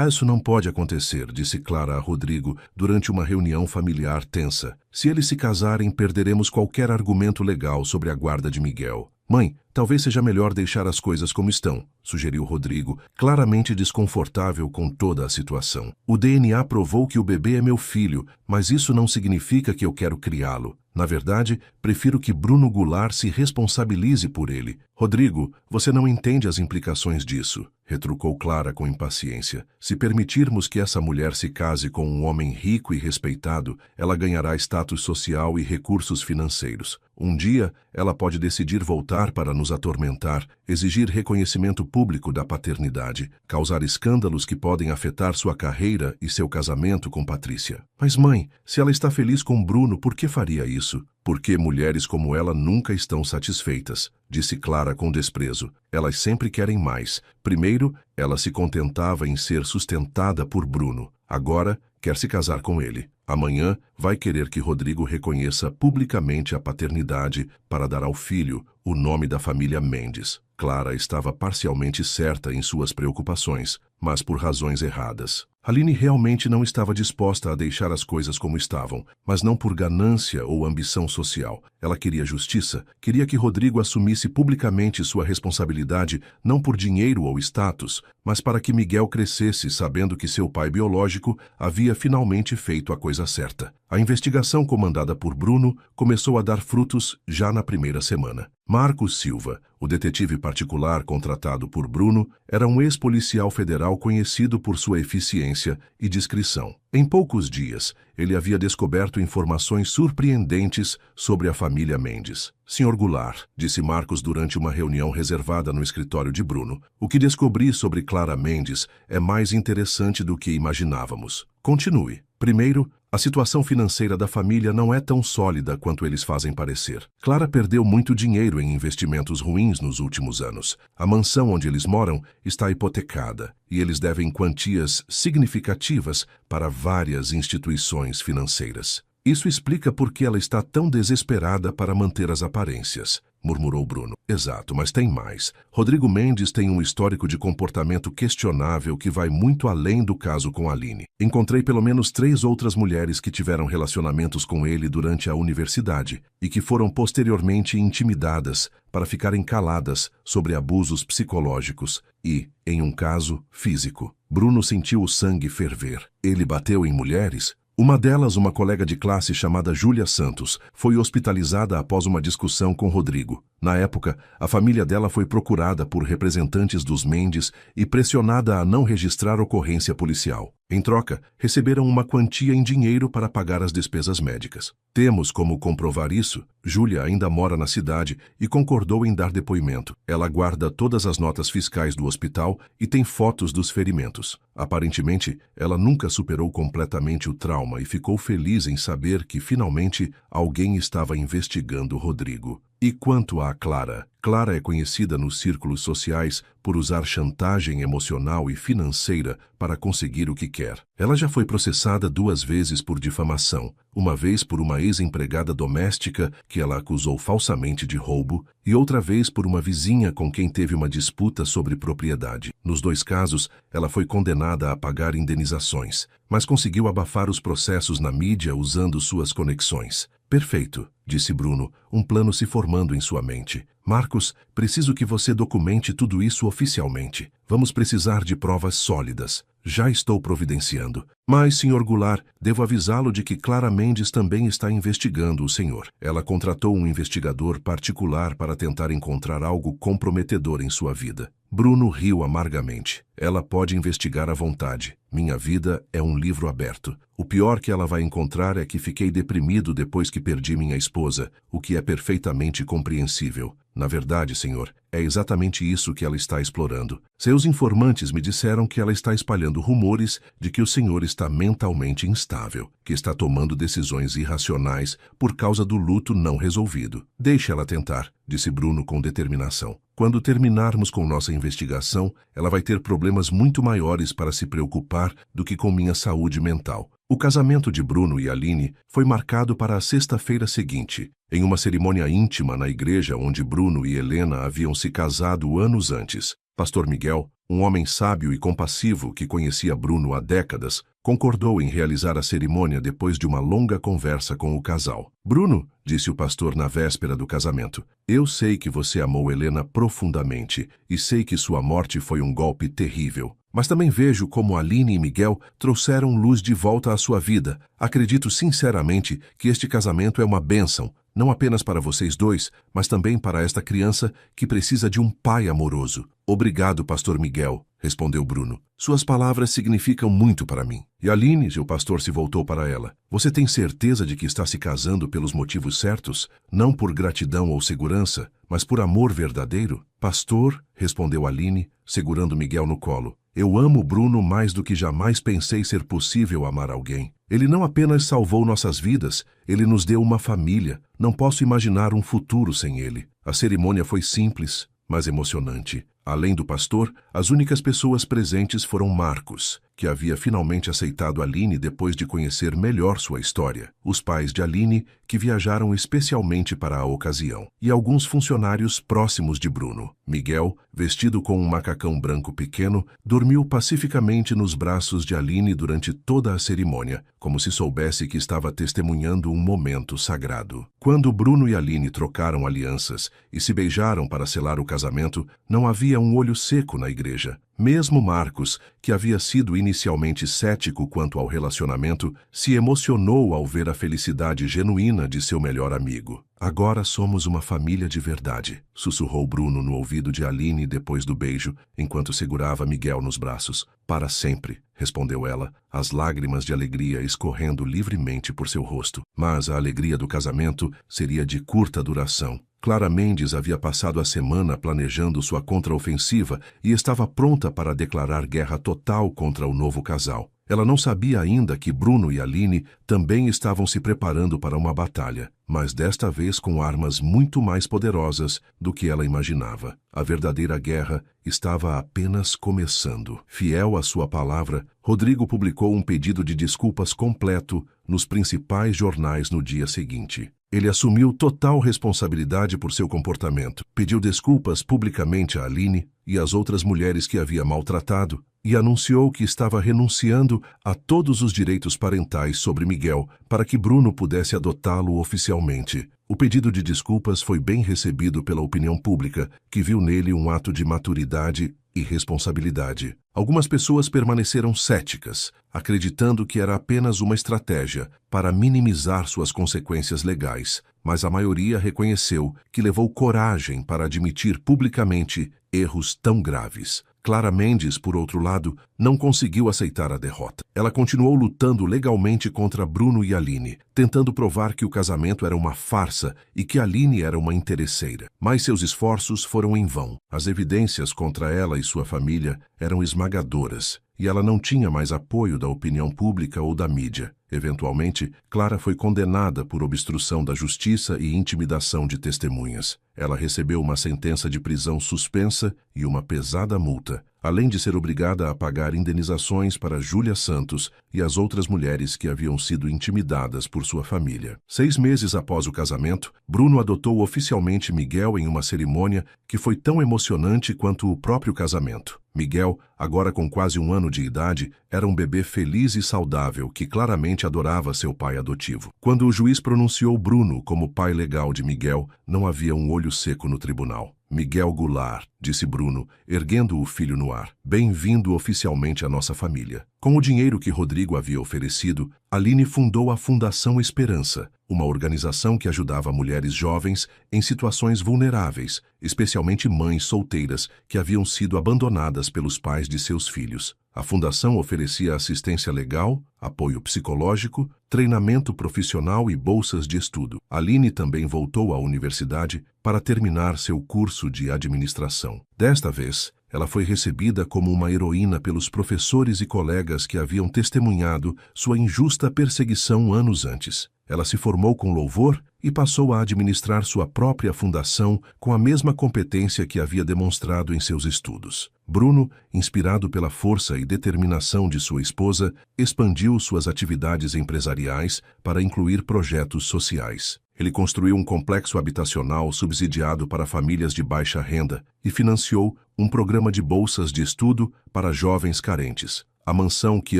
Isso não pode acontecer, disse Clara a Rodrigo durante uma reunião familiar tensa. Se eles se casarem, perderemos qualquer argumento legal sobre a guarda de Miguel. Mãe, talvez seja melhor deixar as coisas como estão, sugeriu Rodrigo, claramente desconfortável com toda a situação. O DNA provou que o bebê é meu filho, mas isso não significa que eu quero criá-lo. Na verdade, prefiro que Bruno Goulart se responsabilize por ele. Rodrigo, você não entende as implicações disso, retrucou Clara com impaciência. Se permitirmos que essa mulher se case com um homem rico e respeitado, ela ganhará status social e recursos financeiros. Um dia, ela pode decidir voltar para nos atormentar, exigir reconhecimento público da paternidade, causar escândalos que podem afetar sua carreira e seu casamento com Patrícia. Mas mãe, se ela está feliz com Bruno, por que faria isso? Porque mulheres como ela nunca estão satisfeitas, disse Clara com desprezo. Elas sempre querem mais. Primeiro, ela se contentava em ser sustentada por Bruno. Agora, quer se casar com ele. Amanhã, vai querer que Rodrigo reconheça publicamente a paternidade para dar ao filho o nome da família Mendes. Clara estava parcialmente certa em suas preocupações, mas por razões erradas. Aline realmente não estava disposta a deixar as coisas como estavam, mas não por ganância ou ambição social. Ela queria justiça, queria que Rodrigo assumisse publicamente sua responsabilidade não por dinheiro ou status, mas para que Miguel crescesse sabendo que seu pai biológico havia finalmente feito a coisa certa. A investigação comandada por Bruno começou a dar frutos já na primeira semana. Marcos Silva, o detetive particular contratado por Bruno, era um ex-policial federal conhecido por sua eficiência e discrição. Em poucos dias, ele havia descoberto informações surpreendentes sobre a família Mendes. Sr. Goulart, disse Marcos durante uma reunião reservada no escritório de Bruno, o que descobri sobre Clara Mendes é mais interessante do que imaginávamos. Continue. Primeiro, a situação financeira da família não é tão sólida quanto eles fazem parecer. Clara perdeu muito dinheiro em investimentos ruins nos últimos anos. A mansão onde eles moram está hipotecada e eles devem quantias significativas para várias instituições financeiras. Isso explica por que ela está tão desesperada para manter as aparências, murmurou Bruno. Exato, mas tem mais. Rodrigo Mendes tem um histórico de comportamento questionável que vai muito além do caso com Aline. Encontrei pelo menos 3 outras mulheres que tiveram relacionamentos com ele durante a universidade e que foram posteriormente intimidadas para ficarem caladas sobre abusos psicológicos e, em um caso, físico. Bruno sentiu o sangue ferver. Ele bateu em mulheres? Uma delas, uma colega de classe chamada Júlia Santos, foi hospitalizada após uma discussão com Rodrigo. Na época, a família dela foi procurada por representantes dos Mendes e pressionada a não registrar ocorrência policial. Em troca, receberam uma quantia em dinheiro para pagar as despesas médicas. Temos como comprovar isso. Júlia ainda mora na cidade e concordou em dar depoimento. Ela guarda todas as notas fiscais do hospital e tem fotos dos ferimentos. Aparentemente, ela nunca superou completamente o trauma e ficou feliz em saber que, finalmente, alguém estava investigando Rodrigo. E quanto a Clara? Clara é conhecida nos círculos sociais por usar chantagem emocional e financeira para conseguir o que quer. Ela já foi processada 2 vezes por difamação, uma vez por uma ex-empregada doméstica que ela acusou falsamente de roubo e outra vez por uma vizinha com quem teve uma disputa sobre propriedade. Nos 2 casos, ela foi condenada a pagar indenizações, mas conseguiu abafar os processos na mídia usando suas conexões. Perfeito, disse Bruno, um plano se formando em sua mente. Marcos, preciso que você documente tudo isso oficialmente. Vamos precisar de provas sólidas. Já estou providenciando. Mas, Sr. Goulart, devo avisá-lo de que Clara Mendes também está investigando o senhor. Ela contratou um investigador particular para tentar encontrar algo comprometedor em sua vida. Bruno riu amargamente. Ela pode investigar à vontade. Minha vida é um livro aberto. O pior que ela vai encontrar é que fiquei deprimido depois que perdi minha esposa, o que é perfeitamente compreensível. Na verdade, senhor, é exatamente isso que ela está explorando. Seus informantes me disseram que ela está espalhando rumores de que o senhor está mentalmente instável, que está tomando decisões irracionais por causa do luto não resolvido. Deixe ela tentar, disse Bruno com determinação. Quando terminarmos com nossa investigação, ela vai ter problemas muito maiores para se preocupar do que com minha saúde mental. O casamento de Bruno e Aline foi marcado para a sexta-feira seguinte, em uma cerimônia íntima na igreja onde Bruno e Helena haviam se casado anos antes. Pastor Miguel, um homem sábio e compassivo que conhecia Bruno há décadas, concordou em realizar a cerimônia depois de uma longa conversa com o casal. Bruno, disse o pastor na véspera do casamento, eu sei que você amou Helena profundamente e sei que sua morte foi um golpe terrível. Mas também vejo como Aline e Miguel trouxeram luz de volta à sua vida. Acredito sinceramente que este casamento é uma bênção, não apenas para vocês dois, mas também para esta criança que precisa de um pai amoroso. Obrigado, pastor Miguel, respondeu Bruno. Suas palavras significam muito para mim. E Aline, o pastor se voltou para ela. Você tem certeza de que está se casando pelos motivos certos? Não por gratidão ou segurança, mas por amor verdadeiro? Pastor, respondeu Aline, segurando Miguel no colo. Eu amo Bruno mais do que jamais pensei ser possível amar alguém. Ele não apenas salvou nossas vidas, ele nos deu uma família. Não posso imaginar um futuro sem ele. A cerimônia foi simples, mas emocionante. Além do pastor, as únicas pessoas presentes foram Marcos, que havia finalmente aceitado Aline depois de conhecer melhor sua história, os pais de Aline, que viajaram especialmente para a ocasião, e alguns funcionários próximos de Bruno. Miguel, vestido com um macacão branco pequeno, dormiu pacificamente nos braços de Aline durante toda a cerimônia, como se soubesse que estava testemunhando um momento sagrado. Quando Bruno e Aline trocaram alianças e se beijaram para selar o casamento, não havia um olho seco na igreja. Mesmo Marcos, que havia sido inicialmente cético quanto ao relacionamento, se emocionou ao ver a felicidade genuína de seu melhor amigo. Agora somos uma família de verdade, sussurrou Bruno no ouvido de Aline depois do beijo, enquanto segurava Miguel nos braços. Para sempre, respondeu ela, as lágrimas de alegria escorrendo livremente por seu rosto. Mas a alegria do casamento seria de curta duração. Clara Mendes havia passado a semana planejando sua contraofensiva e estava pronta para declarar guerra total contra o novo casal. Ela não sabia ainda que Bruno e Aline também estavam se preparando para uma batalha, mas desta vez com armas muito mais poderosas do que ela imaginava. A verdadeira guerra estava apenas começando. Fiel à sua palavra, Rodrigo publicou um pedido de desculpas completo nos principais jornais no dia seguinte. Ele assumiu total responsabilidade por seu comportamento, pediu desculpas publicamente a Aline e às outras mulheres que havia maltratado e anunciou que estava renunciando a todos os direitos parentais sobre Miguel para que Bruno pudesse adotá-lo oficialmente. O pedido de desculpas foi bem recebido pela opinião pública, que viu nele um ato de maturidade e responsabilidade. Algumas pessoas permaneceram céticas, acreditando que era apenas uma estratégia para minimizar suas consequências legais, mas a maioria reconheceu que levou coragem para admitir publicamente erros tão graves. Clara Mendes, por outro lado, não conseguiu aceitar a derrota. Ela continuou lutando legalmente contra Bruno e Aline, tentando provar que o casamento era uma farsa e que Aline era uma interesseira. Mas seus esforços foram em vão. As evidências contra ela e sua família eram esmagadoras, e ela não tinha mais apoio da opinião pública ou da mídia. Eventualmente, Clara foi condenada por obstrução da justiça e intimidação de testemunhas. Ela recebeu uma sentença de prisão suspensa e uma pesada multa, além de ser obrigada a pagar indenizações para Júlia Santos e as outras mulheres que haviam sido intimidadas por sua família. 6 meses após o casamento, Bruno adotou oficialmente Miguel em uma cerimônia que foi tão emocionante quanto o próprio casamento. Miguel, agora com quase 1 ano de idade, era um bebê feliz e saudável que claramente adorava seu pai adotivo. Quando o juiz pronunciou Bruno como pai legal de Miguel, não havia um olho seco no tribunal. Miguel Goulart, disse Bruno, erguendo o filho no ar. Bem-vindo oficialmente à nossa família. Com o dinheiro que Rodrigo havia oferecido, Aline fundou a Fundação Esperança, uma organização que ajudava mulheres jovens em situações vulneráveis, especialmente mães solteiras que haviam sido abandonadas pelos pais de seus filhos. A fundação oferecia assistência legal, apoio psicológico, treinamento profissional e bolsas de estudo. Aline também voltou à universidade para terminar seu curso de administração. Desta vez, ela foi recebida como uma heroína pelos professores e colegas que haviam testemunhado sua injusta perseguição anos antes. Ela se formou com louvor e passou a administrar sua própria fundação com a mesma competência que havia demonstrado em seus estudos. Bruno, inspirado pela força e determinação de sua esposa, expandiu suas atividades empresariais para incluir projetos sociais. Ele construiu um complexo habitacional subsidiado para famílias de baixa renda e financiou um programa de bolsas de estudo para jovens carentes. A mansão, que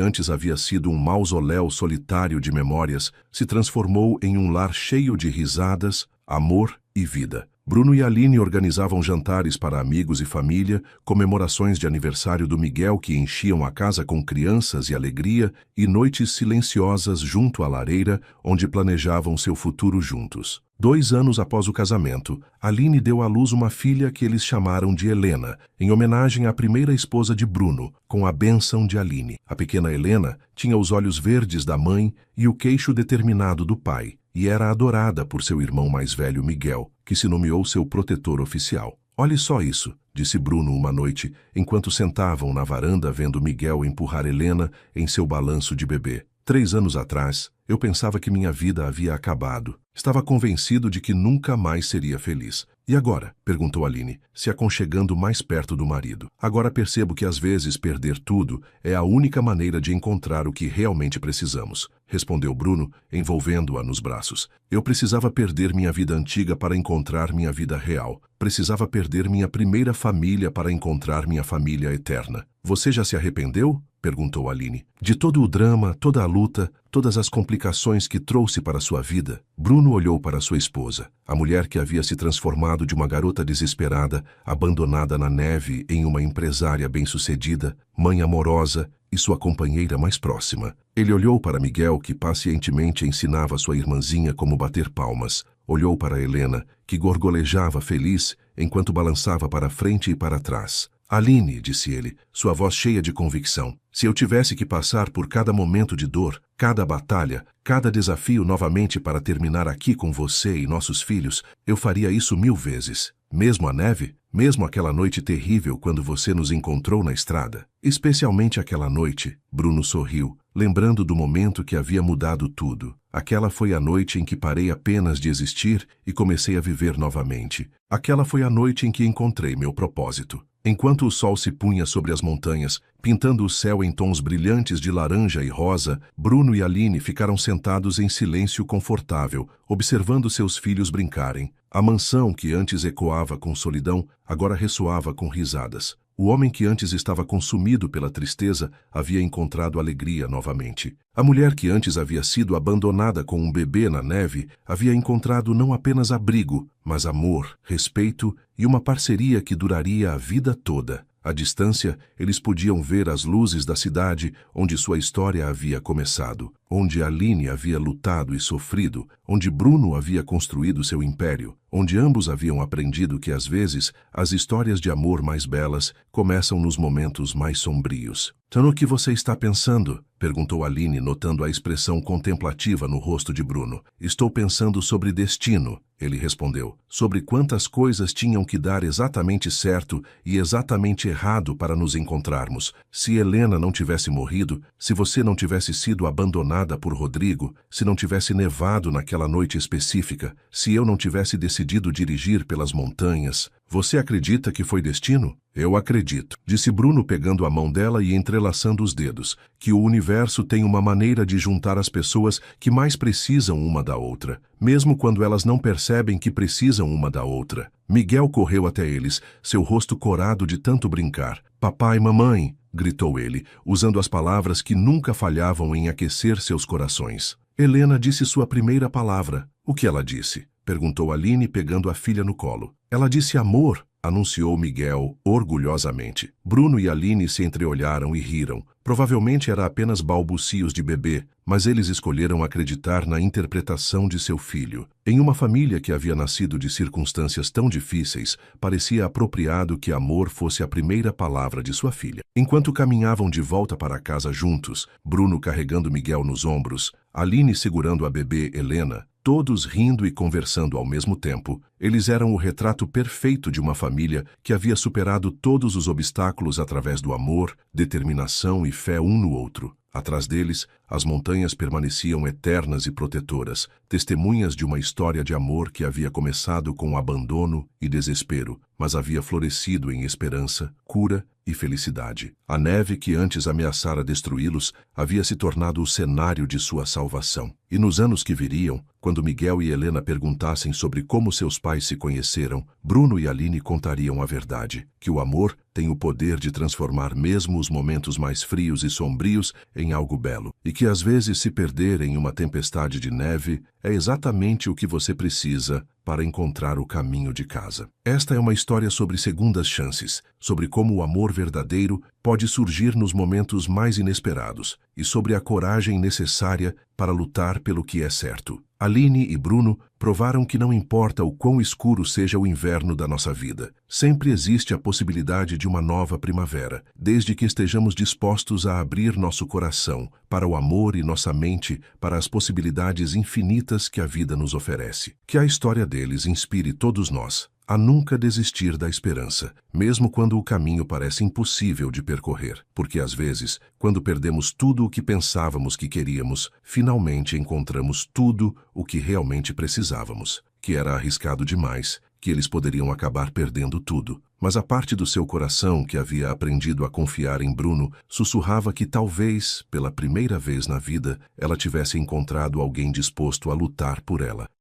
antes havia sido um mausoléu solitário de memórias, se transformou em um lar cheio de risadas, amor e vida. Bruno e Aline organizavam jantares para amigos e família, comemorações de aniversário do Miguel que enchiam a casa com crianças e alegria, e noites silenciosas junto à lareira, onde planejavam seu futuro juntos. 2 anos após o casamento, Aline deu à luz uma filha que eles chamaram de Helena, em homenagem à primeira esposa de Bruno, com a bênção de Aline. A pequena Helena tinha os olhos verdes da mãe e o queixo determinado do pai, e era adorada por seu irmão mais velho Miguel, que se nomeou seu protetor oficial. Olhe só isso, disse Bruno uma noite, enquanto sentavam na varanda vendo Miguel empurrar Helena em seu balanço de bebê. 3 anos atrás, eu pensava que minha vida havia acabado. Estava convencido de que nunca mais seria feliz. E agora? Perguntou Aline, se aconchegando mais perto do marido. Agora percebo que às vezes perder tudo é a única maneira de encontrar o que realmente precisamos, respondeu Bruno, envolvendo-a nos braços. Eu precisava perder minha vida antiga para encontrar minha vida real. Precisava perder minha primeira família para encontrar minha família eterna. Você já se arrependeu? Perguntou Aline. De todo o drama, toda a luta, todas as complicações que trouxe para sua vida? Bruno olhou para sua esposa, a mulher que havia se transformado de uma garota desesperada, abandonada na neve, em uma empresária bem-sucedida, mãe amorosa e sua companheira mais próxima. Ele olhou para Miguel, que pacientemente ensinava sua irmãzinha como bater palmas. Olhou para Helena, que gorgolejava feliz enquanto balançava para frente e para trás. Aline, disse ele, sua voz cheia de convicção, se eu tivesse que passar por cada momento de dor, cada batalha, cada desafio novamente para terminar aqui com você e nossos filhos, eu faria isso 1000 vezes. Mesmo a neve? Mesmo aquela noite terrível quando você nos encontrou na estrada? Especialmente aquela noite, Bruno sorriu, lembrando do momento que havia mudado tudo. Aquela foi a noite em que parei apenas de existir e comecei a viver novamente. Aquela foi a noite em que encontrei meu propósito. Enquanto o sol se punha sobre as montanhas, pintando o céu em tons brilhantes de laranja e rosa, Bruno e Aline ficaram sentados em silêncio confortável, observando seus filhos brincarem. A mansão, que antes ecoava com solidão, agora ressoava com risadas. O homem que antes estava consumido pela tristeza havia encontrado alegria novamente. A mulher que antes havia sido abandonada com um bebê na neve havia encontrado não apenas abrigo, mas amor, respeito e uma parceria que duraria a vida toda. À distância, eles podiam ver as luzes da cidade onde sua história havia começado, onde Aline havia lutado e sofrido, onde Bruno havia construído seu império, onde ambos haviam aprendido que às vezes as histórias de amor mais belas começam nos momentos mais sombrios. Então, no que você está pensando? Perguntou Aline, notando a expressão contemplativa no rosto de Bruno. Estou pensando sobre destino, ele respondeu. Sobre quantas coisas tinham que dar exatamente certo e exatamente errado para nos encontrarmos. Se Helena não tivesse morrido, se você não tivesse sido abandonada por Rodrigo, se não tivesse nevado naquela noite específica, se eu não tivesse decidido dirigir pelas montanhas, você acredita que foi destino? Eu acredito, disse Bruno pegando a mão dela e entrelaçando os dedos, que o universo tem uma maneira de juntar as pessoas que mais precisam uma da outra, mesmo quando elas não percebem que precisam uma da outra. Miguel correu até eles, seu rosto corado de tanto brincar. Papai, mamãe, gritou ele, usando as palavras que nunca falhavam em aquecer seus corações. Helena disse sua primeira palavra. O que ela disse? Perguntou Aline, pegando a filha no colo. Ela disse amor, anunciou Miguel orgulhosamente. Bruno e Aline se entreolharam e riram. Provavelmente era apenas balbucios de bebê, mas eles escolheram acreditar na interpretação de seu filho. Em uma família que havia nascido de circunstâncias tão difíceis, parecia apropriado que amor fosse a primeira palavra de sua filha. Enquanto caminhavam de volta para casa juntos, Bruno carregando Miguel nos ombros, Aline segurando a bebê Helena, todos rindo e conversando ao mesmo tempo, eles eram o retrato perfeito de uma família que havia superado todos os obstáculos através do amor, determinação e fé um no outro. Atrás deles, as montanhas permaneciam eternas e protetoras, testemunhas de uma história de amor que havia começado com abandono e desespero, mas havia florescido em esperança, cura e felicidade. A neve que antes ameaçara destruí-los havia se tornado o cenário de sua salvação. E nos anos que viriam, quando Miguel e Helena perguntassem sobre como seus pais se conheceram, Bruno e Aline contariam a verdade, que o amor tem o poder de transformar mesmo os momentos mais frios e sombrios em algo belo, e que às vezes se perder em uma tempestade de neve é exatamente o que você precisa para encontrar o caminho de casa. Esta é uma história sobre segundas chances, sobre como o amor verdadeiro pode surgir nos momentos mais inesperados e sobre a coragem necessária para lutar pelo que é certo. Aline e Bruno provaram que não importa o quão escuro seja o inverno da nossa vida, sempre existe a possibilidade de uma nova primavera, desde que estejamos dispostos a abrir nosso coração para o amor e nossa mente para as possibilidades infinitas que a vida nos oferece. Que a história deles inspire todos nós a nunca desistir da esperança, mesmo quando o caminho parece impossível de percorrer, porque às vezes, quando perdemos tudo o que pensávamos que queríamos, finalmente encontramos tudo o que realmente precisávamos, que era arriscado demais, que eles poderiam acabar perdendo tudo. Mas a parte do seu coração que havia aprendido a confiar em Bruno sussurrava que talvez, pela primeira vez na vida, ela tivesse encontrado alguém disposto a lutar por ela.